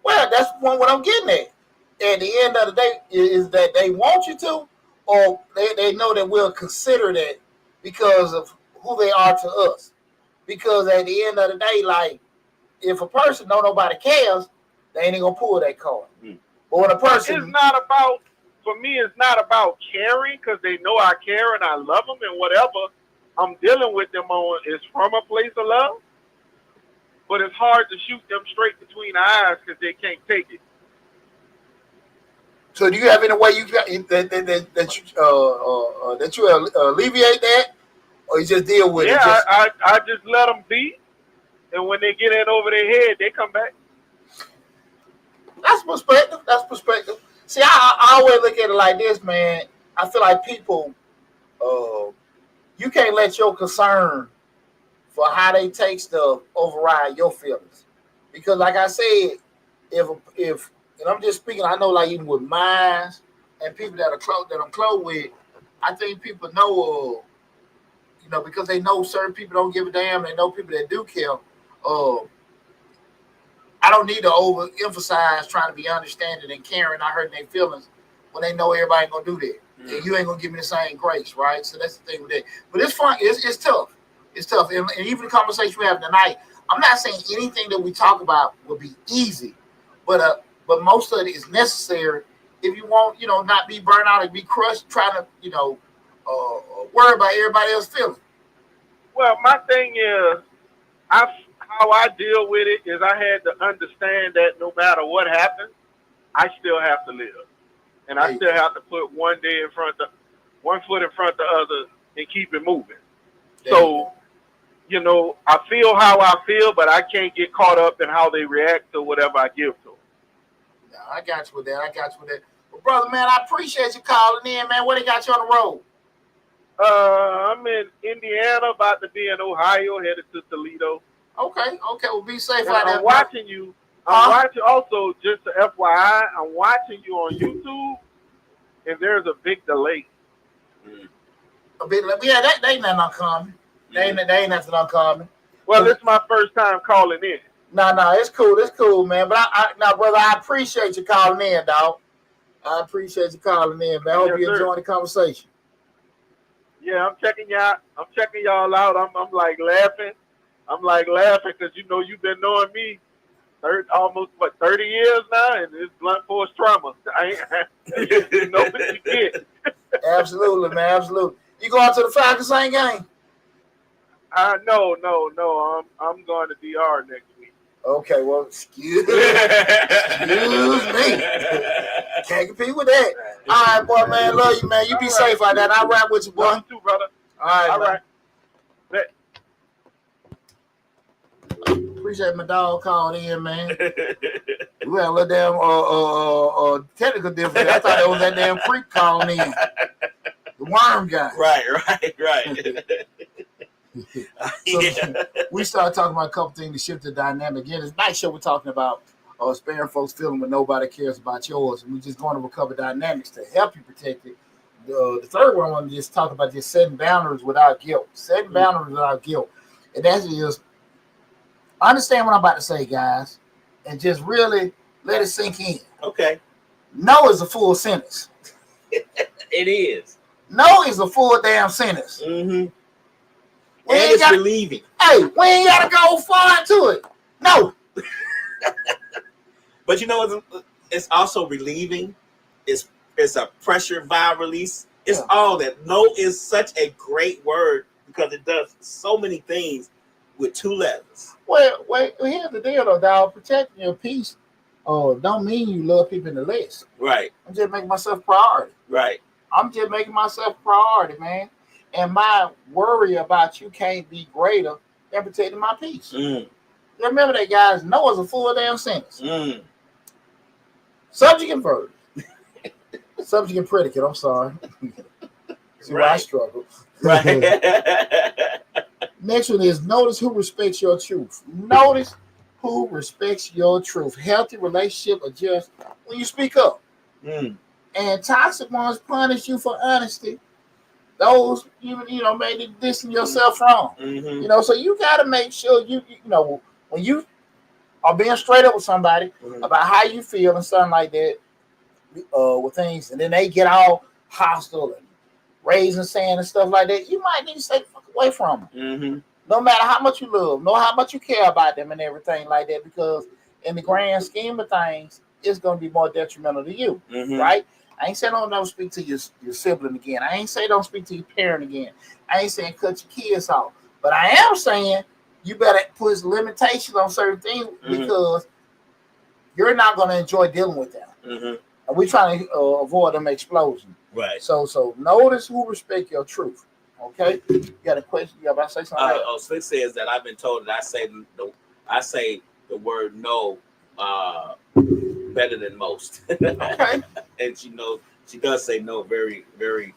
Well, that's what I'm getting at. At the end of the day, is that they want you to, or they know that we'll consider that because of who they are to us. Because at the end of the day, like, if a person don't nobody cares, they ain't gonna pull that card. But when a person, it's not about caring, because they know I care and I love them, and whatever I'm dealing with them on is from a place of love. But it's hard to shoot them straight between the eyes because they can't take it. So do you have any way you alleviate that, or you just deal with it? Yeah, I just let them be, and when they get in over their head, they come back. That's perspective. See, I always look at it like this, man. I feel like people, you can't let your concern for how they take stuff override your feelings. Because like I said, if and I'm just speaking, I know like even with mines and people that I'm close with, I think people know, because they know certain people don't give a damn. They know people that do care. I don't need to overemphasize trying to be understanding and caring, not hurting their feelings when they know everybody ain't gonna do that. And you ain't gonna give me the same grace, right? So that's the thing with that. But it's fun. It's tough. It's tough. And even the conversation we have tonight, I'm not saying anything that we talk about will be easy, but most of it is necessary if you want, not be burnt out and be crushed trying to, worry about everybody else's feelings. Well, my thing is, how I deal with it is I had to understand that no matter what happens, I still have to live, and I still have to put one foot in front of the other and keep it moving. So, I feel how I feel, but I can't get caught up in how they react to whatever I give to them. No, I got you with that. Well, brother, man, I appreciate you calling in, man. What they got you on the road? I'm in Indiana, about to be in Ohio, headed to Toledo. Okay. Well, be safe out there. I'm watching you. I'm watching also, just to FYI, I'm watching you on YouTube, and there's a big delay. A bit, yeah, that ain't nothing uncommon. They ain't nothing uncommon. Well, it's my first time calling in. No, it's cool, man. But brother, I appreciate you calling in, dog. I appreciate you calling in, man. I hope you enjoying the conversation. Yeah, I'm checking y'all out. I'm like laughing, I'm like laughing because you've been knowing me almost 30 years now, and it's blunt force trauma. You know what you get. Absolutely, man. Absolutely. You going to the Falcons same game? No. I'm going to DR next week. Okay, well, excuse me. Can't compete with that. All right, boy, man. Love you, man. You be safe out there. I'll rap with you, boy. Love you too, brother. All right. Appreciate my dog called in, man. We had a little damn technical difference. I thought it was that damn freak calling in. The worm guy. Right. So we started talking about a couple things to shift the dynamic. Again, it's nice show we're talking about sparing folks' feeling when nobody cares about yours. And we're just going to recover dynamics to help you protect it. The third one I want to just talk about just setting boundaries without guilt. Setting boundaries without guilt. And that is, understand what I'm about to say, guys, and just really let it sink in. Okay. No is a full sentence. It is. No is a full damn sentence. Mm-hmm. And it's relieving. Hey, we ain't got to go far into it. No. But it's also relieving. It's a pressure valve release. It's all that. No is such a great word because it does so many things with 2 letters. Well, here's the deal, though, dog. Protecting your peace don't mean you love people in the list. Right. I'm just making myself priority. Right. I'm just making myself priority, man. And my worry about you can't be greater than protecting my peace. Remember that, guys. No is a full damn sentence. Subject and verb. Subject and predicate. I'm sorry. See why I struggle. Right. Next one is notice who respects your truth. Notice who respects your truth. Healthy relationship adjust when you speak up. And toxic ones punish you for honesty. Those made you distance yourself from. So you got to make sure you when you are being straight up with somebody about how you feel and something like that with things, and then they get all hostile and raising sand and stuff like that. You might need to stay the fuck away from them. No matter how much you love, no how much you care about them and everything like that, because in the grand scheme of things, it's going to be more detrimental to you, right? I ain't saying don't speak to your sibling again. I ain't saying don't speak to your parent again. I ain't saying cut your kids off. But I am saying you better put limitations on certain things because you're not going to enjoy dealing with them. And we're trying to avoid them explosion. Right. So notice who respect your truth. Okay? You got a question? You about to say something? Slick says that I've been told that I say the word no better than most. Okay. And she does say no very, very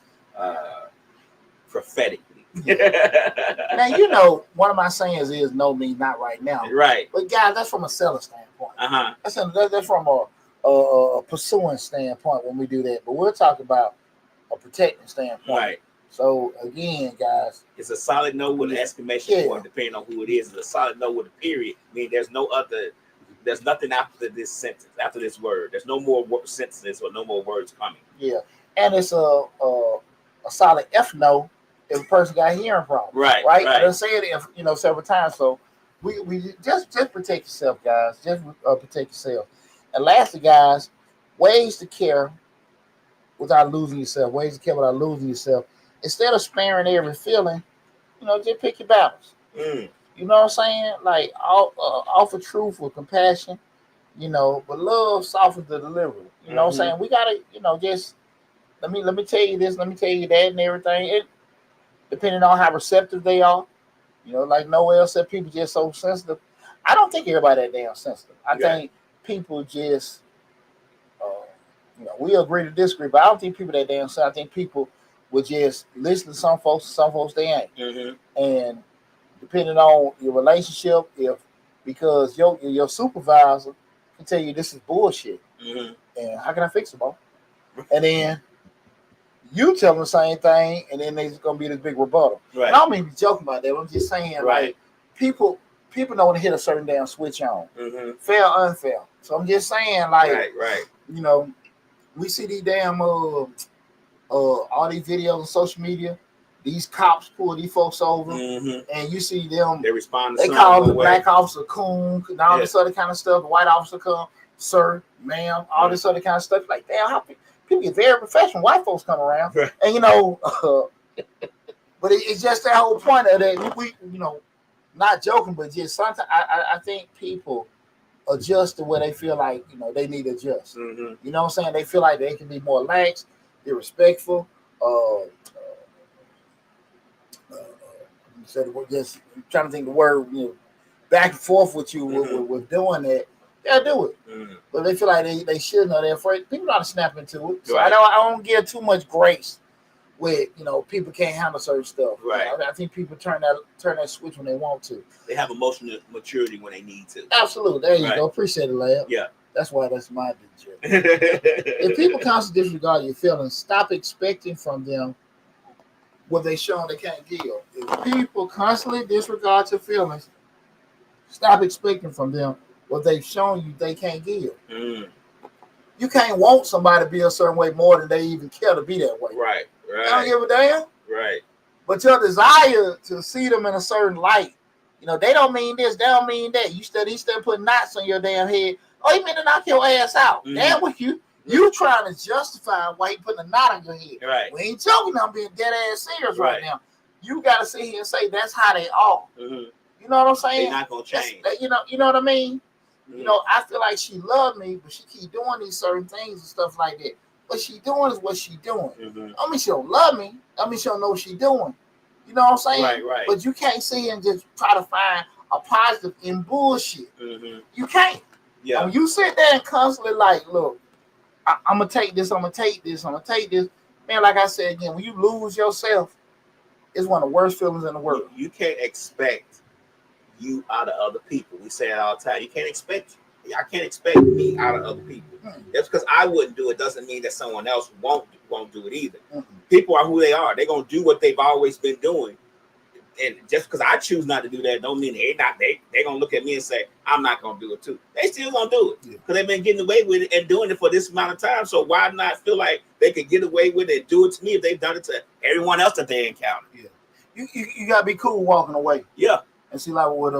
prophetically. Now, one of my sayings is no means not right now. Right. But guys, that's from a selling standpoint. That's from a pursuing standpoint when we do that. But we're talking about a protecting standpoint. Right. So again, guys, it's a solid no with an exclamation point, depending on who it is. It's a solid no with a period. I mean, there's nothing after this sentence, after this word. There's no more sentences or no more words coming. Yeah, and it's a solid F no if a person got a hearing problem. Right. I done say it several times. So we just protect yourself, guys. Just protect yourself. And lastly, guys, ways to care without losing yourself. Ways to care without losing yourself. Instead of sparing every feeling, just pick your battles. You know what I'm saying? Like offer truth with compassion, but love softens the delivery. You know what I'm saying? We gotta, just let me tell you this, let me tell you that, and everything. It depending on how receptive they are. Like Noel said, people just so sensitive. I don't think everybody that damn sensitive. I think people just we agree to disagree, but I don't think people that damn sensitive. I think people would just listen to some folks they ain't. And depending on your relationship, because your supervisor can tell you this is bullshit, and how can I fix it, bro? And then you tell them the same thing, and then there's gonna be this big rebuttal. Right. And I don't mean to be joking about that. I'm just saying, like people don't want to hit a certain damn switch on, fair, unfair. So I'm just saying, like, we see these damn all these videos on social media. these cops pull these folks over, Mm-hmm. and you see them. They respond. They call the black officer coon and all this other kind of stuff. The white officer come, sir, ma'am, all this other kind of stuff. Like, damn, how people get very professional. White folks come around, right. And but it's just that whole point of that. We not joking, but just sometimes I think people adjust to where they feel like they need to adjust. Mm-hmm. You know what I'm saying? They feel like they can be more lax, be respectful. Just trying to think the word, back and forth with you with doing that. They'll do it, but they feel like they shouldn't. Or they're afraid. People know how to snap into it. So right. I don't give too much grace with people can't handle certain stuff. Right. I think people turn that switch when they want to. They have emotional maturity when they need to. Absolutely. There you go. Appreciate it, Lab. Yeah. That's my job. If people constantly disregard your feelings, stop expecting from them what they shown they can't give. If people constantly disregard your feelings, stop expecting from them what they've shown you they can't give. You can't want somebody to be a certain way more than they even care to be that way. Right. You don't give a damn. Right. But your desire to see them in a certain light, they don't mean this, they don't mean that. You study putting knots on your damn head. Oh, you mean to knock your ass out? Damn, what you trying to justify why he putting a knot on your head. Right. We ain't joking. I'm being dead ass serious right now. You got to sit here and say that's how they are. You know what I'm saying? They're not gonna change. You know what I mean? I feel like she loved me, but she keep doing these certain things and stuff like that. What she doing is what she doing. I mean, she don't love me. I mean, she don't know what she doing. You know what I'm saying? Right. But you can't sit here and just try to find a positive in bullshit. You can't. Yeah. When you sit there and constantly like, look, I'm gonna take this, I'm gonna take this. Man, like I said again, when you lose yourself, it's one of the worst feelings in the world. You can't expect you out of other people. We say it all the time. I can't expect me out of other people. Just because I wouldn't do it doesn't mean that someone else won't do it either. People are who they are. They're gonna do what they've always been doing. And just because I choose not to do that, don't mean they're gonna look at me and say, I'm not gonna do it too. They still gonna do it. Because they've been getting away with it and doing it for this amount of time. So why not feel like they could get away with it and do it to me if they've done it to everyone else that they encounter? Yeah. You gotta be cool walking away. Yeah. And see, like what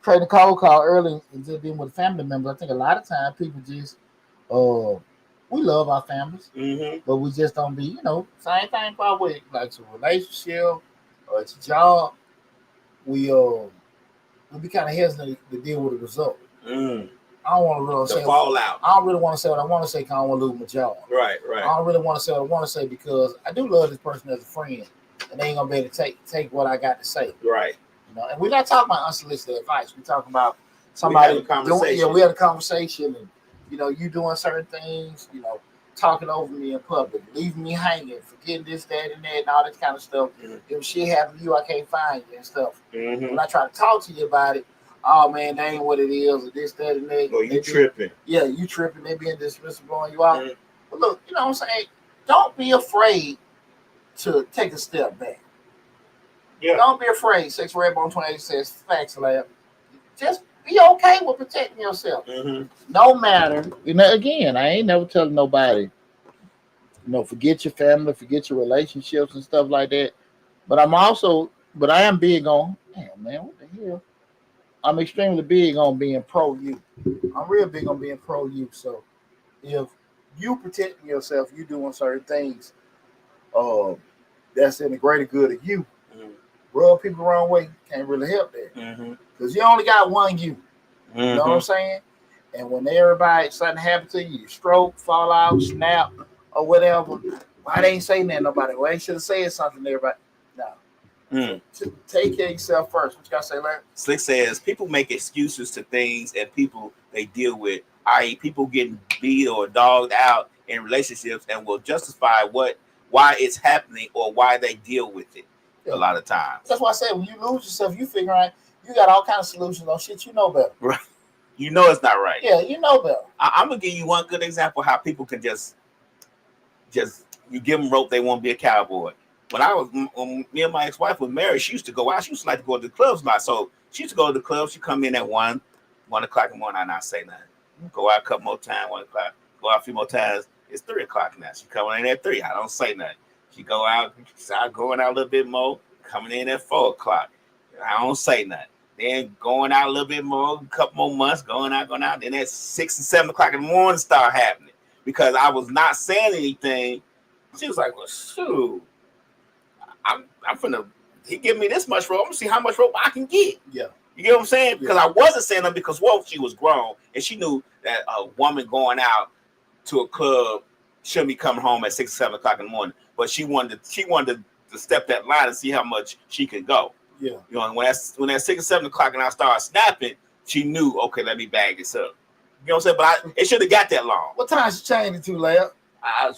Trey Nicole called early and just being with family members. I think a lot of times people just we love our families, but we just don't be, same thing probably with like a relationship or it's a job. We be kind of hesitant to deal with the result. I don't want to really say fallout. I don't really want to say what I want to say because I don't want to lose my job. Right. I don't really want to say what I want to say because I do love this person as a friend, and they ain't gonna be able to take what I got to say. Right. And we're not talking about unsolicited advice. We're talking about somebody doing. We had a conversation, and you doing certain things. Talking over me in public, leaving me hanging, forgetting this, that, and that, and all this kind of stuff. If shit happen to you, I can't find you and stuff. When I try to talk to you about it, oh man, that ain't what it is, or this, that, and that. Oh, you tripping? Yeah, you tripping. They being dismissive, blowing you out. But look, you know what I'm saying? Don't be afraid to take a step back. Yeah. Don't be afraid. 6 Red Bone 28 says facts, Lab. Just be okay with protecting yourself. No matter, again, I ain't never telling nobody, forget your family, forget your relationships and stuff like that. But I am big on, damn man, what the hell? I'm extremely big on being pro you. I'm real big on being pro you. So if you protecting yourself, you doing certain things, that's in the greater good of you. Rub people the wrong way can't really help that because you only got one you. You know what I'm saying? And when something happens to you, stroke, fall out, snap, or whatever, why they ain't saying that to nobody? Well, they should have said something to everybody. No. Take care of yourself first. What you got to say, Larry? Slick says people make excuses to things and people they deal with, i.e. people getting beat or dogged out in relationships and will justify why it's happening or why they deal with it. A lot of times. That's why I said when you lose yourself, you figure out you got all kinds of solutions on shit you know better. Right. You know it's not right. Yeah, you know better. I'm gonna give you one good example how people can just you give them rope, they won't be a cowboy. When me and my ex-wife was married, she used to go out. She used to like to go to the clubs a lot. So she used to go to the clubs. She come in at 1 o'clock in the morning. I not say nothing. Go out a couple more times. 1 o'clock. Go out a few more times. It's 3 o'clock now. She coming in at 3. I don't say nothing. She go out, start going out a little bit more, coming in at 4 o'clock. I don't say nothing. Then going out a little bit more, a couple more months, going out. Then at 6 and 7 o'clock in the morning start happening because I was not saying anything. She was like, well, shoot, I'm finna, he give me this much rope. I'm gonna see how much rope I can get. Yeah. You get what I'm saying? Because I wasn't saying them because, well, she was grown and she knew that a woman going out to a club shouldn't be coming home at 6 or 7 o'clock in the morning. But she wanted to step that line and see how much she could go. Yeah. You know, and when that's 6 or 7 o'clock and I started snapping, she knew, okay, let me bag this up. You know what I'm saying? But it should have got that long. What time she changed it to, Lab?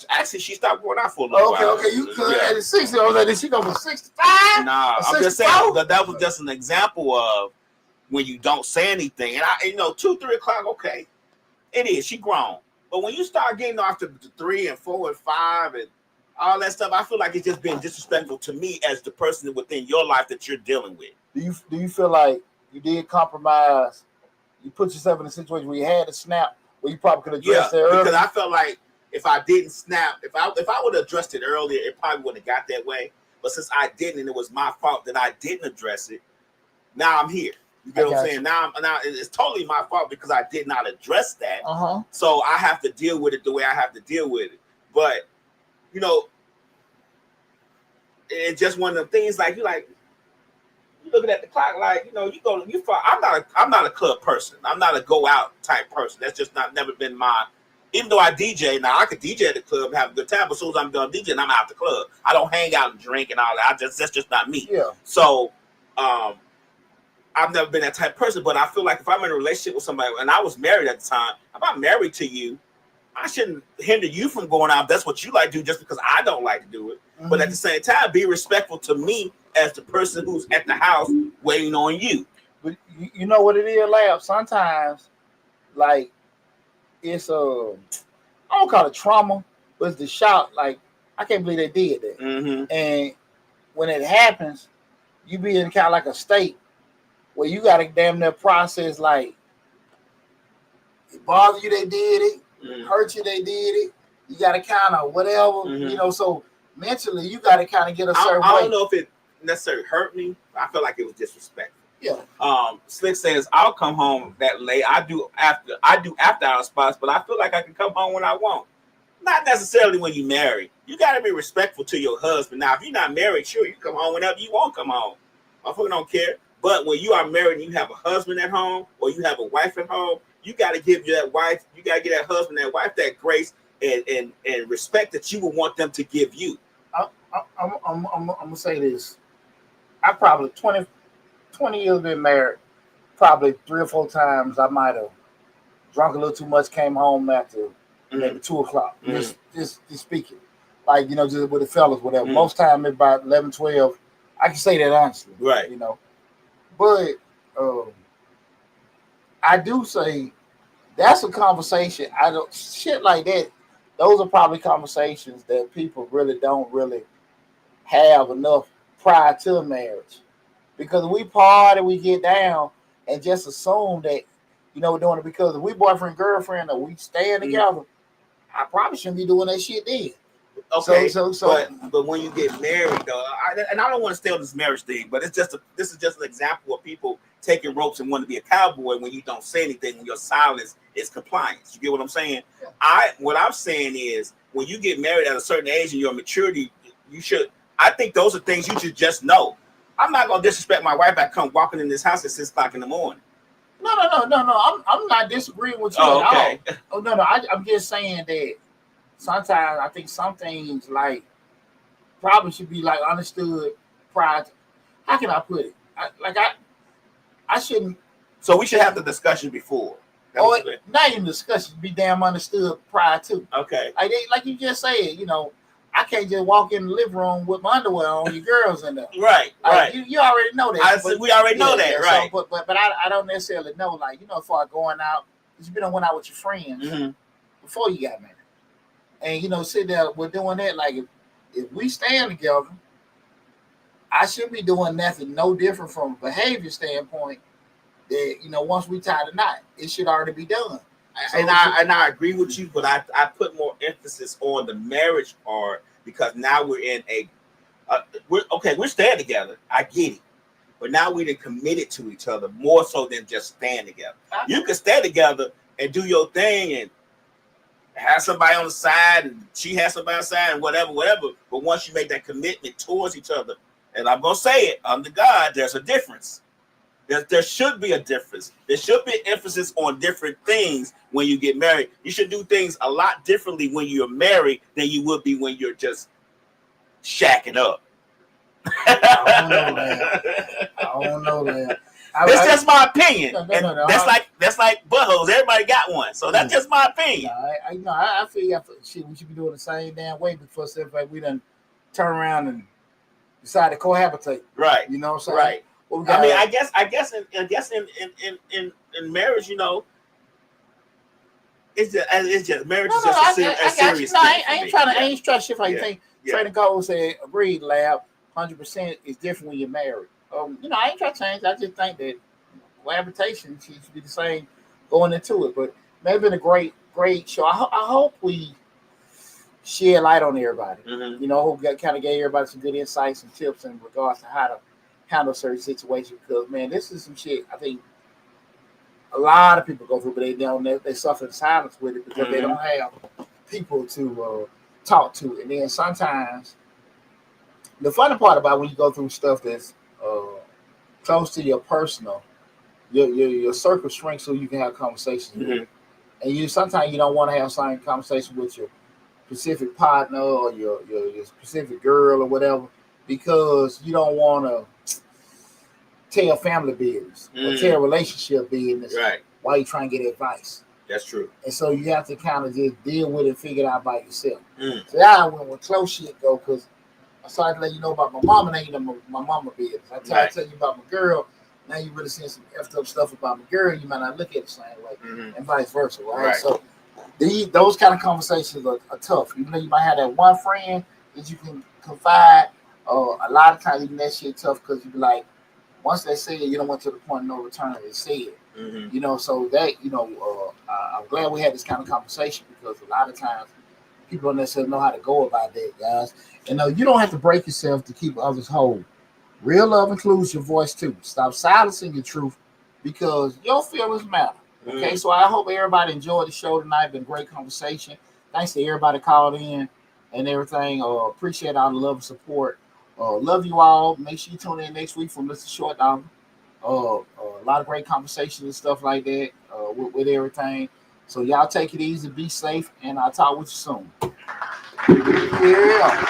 Actually, she stopped going out for a little while. Okay. You could at the 60. I was like, did she go from 65? Nah, I'm just saying that was just an example of when you don't say anything. And 2, 3 o'clock, okay, it is. She grown. But when you start getting off to 3 and 4 and 5 and all that stuff, I feel like it's just being disrespectful to me as the person within your life that you're dealing with. Do you feel like you did compromise? You put yourself in a situation where you had to snap, where you probably could address that earlier? Because I felt like if I didn't snap, if I would have addressed it earlier, it probably wouldn't have got that way. But since I didn't, and it was my fault that I didn't address it, now I'm here. You get what I'm saying? Now it's totally my fault because I did not address that. So I have to deal with it the way I have to deal with it. But it's just one of the things. Like you looking at the clock, like I'm not a club person. I'm not a go out type person. That's just never been my. Even though I DJ now, I could DJ at the club and have a good time. But as soon as I'm done DJing, I'm out the club. I don't hang out and drink and all that. That's just not me. Yeah. So I've never been that type of person. But I feel like if I'm in a relationship with somebody and I was married at the time, if I'm married to you, I shouldn't hinder you from going out. That's what you like to do just because I don't like to do it. Mm-hmm. But at the same time, be respectful to me as the person who's at the house waiting on you. But you know what it is, Lab? Sometimes, like, it's I don't call it trauma, but it's the shock. Like, I can't believe they did that. Mm-hmm. And when it happens, you be in kind of like a state where you got to damn near process, like, it bothers you, they did it. Hurt you, they did it. You got to kind of whatever, so mentally you got to kind of get a certain way. I don't know if it necessarily hurt me. I feel like it was disrespectful. Yeah. Slick says, I'll come home that late. I do after hour spots, but I feel like I can come home when I want. Not necessarily when you married. You got to be respectful to your husband. Now, if you're not married, sure, you come home whenever you want to come home. I don't care. But when you are married and you have a husband at home or you have a wife at home, you got to give that wife, you got to give that husband, that wife, that grace and respect that you would want them to give you. I'm gonna say this. I probably 20 years been married. Probably 3 or 4 times I might have drunk a little too much, came home after maybe 2 o'clock. Mm-hmm. Just speaking. Like, just with the fellas, whatever. Mm-hmm. Most time it's about 11, 12. I can say that honestly. Right. But I do say that's a conversation. Shit like that. Those are probably conversations that people don't really have enough prior to marriage, because we party, we get down, and just assume that we're doing it because if we boyfriend girlfriend or we staying together. I probably shouldn't be doing that shit then. Okay, so but when you get married, though, I don't want to stay on this marriage thing, but this is just an example of people taking ropes and wanting to be a cowboy when you don't say anything, when your silence is compliance. You get what I'm saying? Yeah. What I'm saying is when you get married at a certain age and your maturity, I think those are things you should just know. I'm not gonna disrespect my wife. I come walking in this house at 6 o'clock in the morning. No. I'm not disagreeing with you at all. Oh no. I'm just saying that sometimes I think some things like probably should be like understood prior to, how can I put it? I shouldn't. So we should have the discussion before. Not even discussion, be damn understood prior to. Okay. Like you just said, I can't just walk in the living room with my underwear on, your girls in there. Right. You already know that. We already know that, right? So, but I don't necessarily know, like, before going out, because you've been went out with your friends before you got married. And, sit there, we're doing that. Like, if we stand together, I should be doing nothing no different from a behavior standpoint that, once we tie the knot, it should already be done. And I agree with you, but I put more emphasis on the marriage part because now we're in we're staying together. I get it. But now we done committed to each other more so than just staying together. You can stay together and do your thing and have somebody on the side and she has somebody on the side and whatever. But once you make that commitment towards each other, and I'm going to say it, under God, there's a difference. There should be a difference. There should be emphasis on different things when you get married. You should do things a lot differently when you're married than you would be when you're just shacking up. I don't know that. That's just my opinion. No, that's like buttholes. Everybody got one, so that's just my opinion. I feel shit. We should be doing the same damn way before we done turn around and decide to cohabitate. Right. You know what I'm saying? Right. Well, I guess in marriage, you know, it's just marriage is just a serious thing. I ain't trying to shift how you think. Training Cole said, agreed, Lab. 100% is different when you're married. You know, I ain't trying to change. I just think that cohabitation should be the same going into it. But maybe been a great show. I hope we shed light on everybody. Mm-hmm. You know, hope we kind of gave everybody some good insights and tips in regards to how to handle certain situations. Because man, this is some shit I think a lot of people go through, but they suffer in silence with it because they don't have people to talk to. And then sometimes the funny part about when you go through stuff that's close to your personal, your circle shrinks so you can have conversations with it. And sometimes you don't want to have some conversation with your specific partner or your specific girl or whatever because you don't want to tell family business or tell relationship business while you're trying to get advice. That's true. And so you have to kind of just deal with it and figure it out by yourself. So I went with close shit go because I started to let you know about my mom and ain't my mama business. I tell you about my girl. Now you really seeing some effed up stuff about my girl. You might not look at it the same way, and vice versa, right? So those kind of conversations are tough. You know, you might have that one friend that you can confide. A lot of times, even that shit tough because you be like, once they say it, you don't want to the point of no return. They say it, you know. So that I'm glad we had this kind of conversation because a lot of times people don't necessarily know how to go about that, guys. And you don't have to break yourself to keep others whole. Real love includes your voice too. Stop silencing your truth because your feelings matter. Okay, so I hope everybody enjoyed the show tonight. Been a great conversation. Thanks to everybody called in and everything. Appreciate all the love and support. Love you all. Make sure you tune in next week for Mr. Short Dollar. A lot of great conversations and stuff like that with everything. So y'all take it easy, be safe, and I'll talk with you soon. Yeah.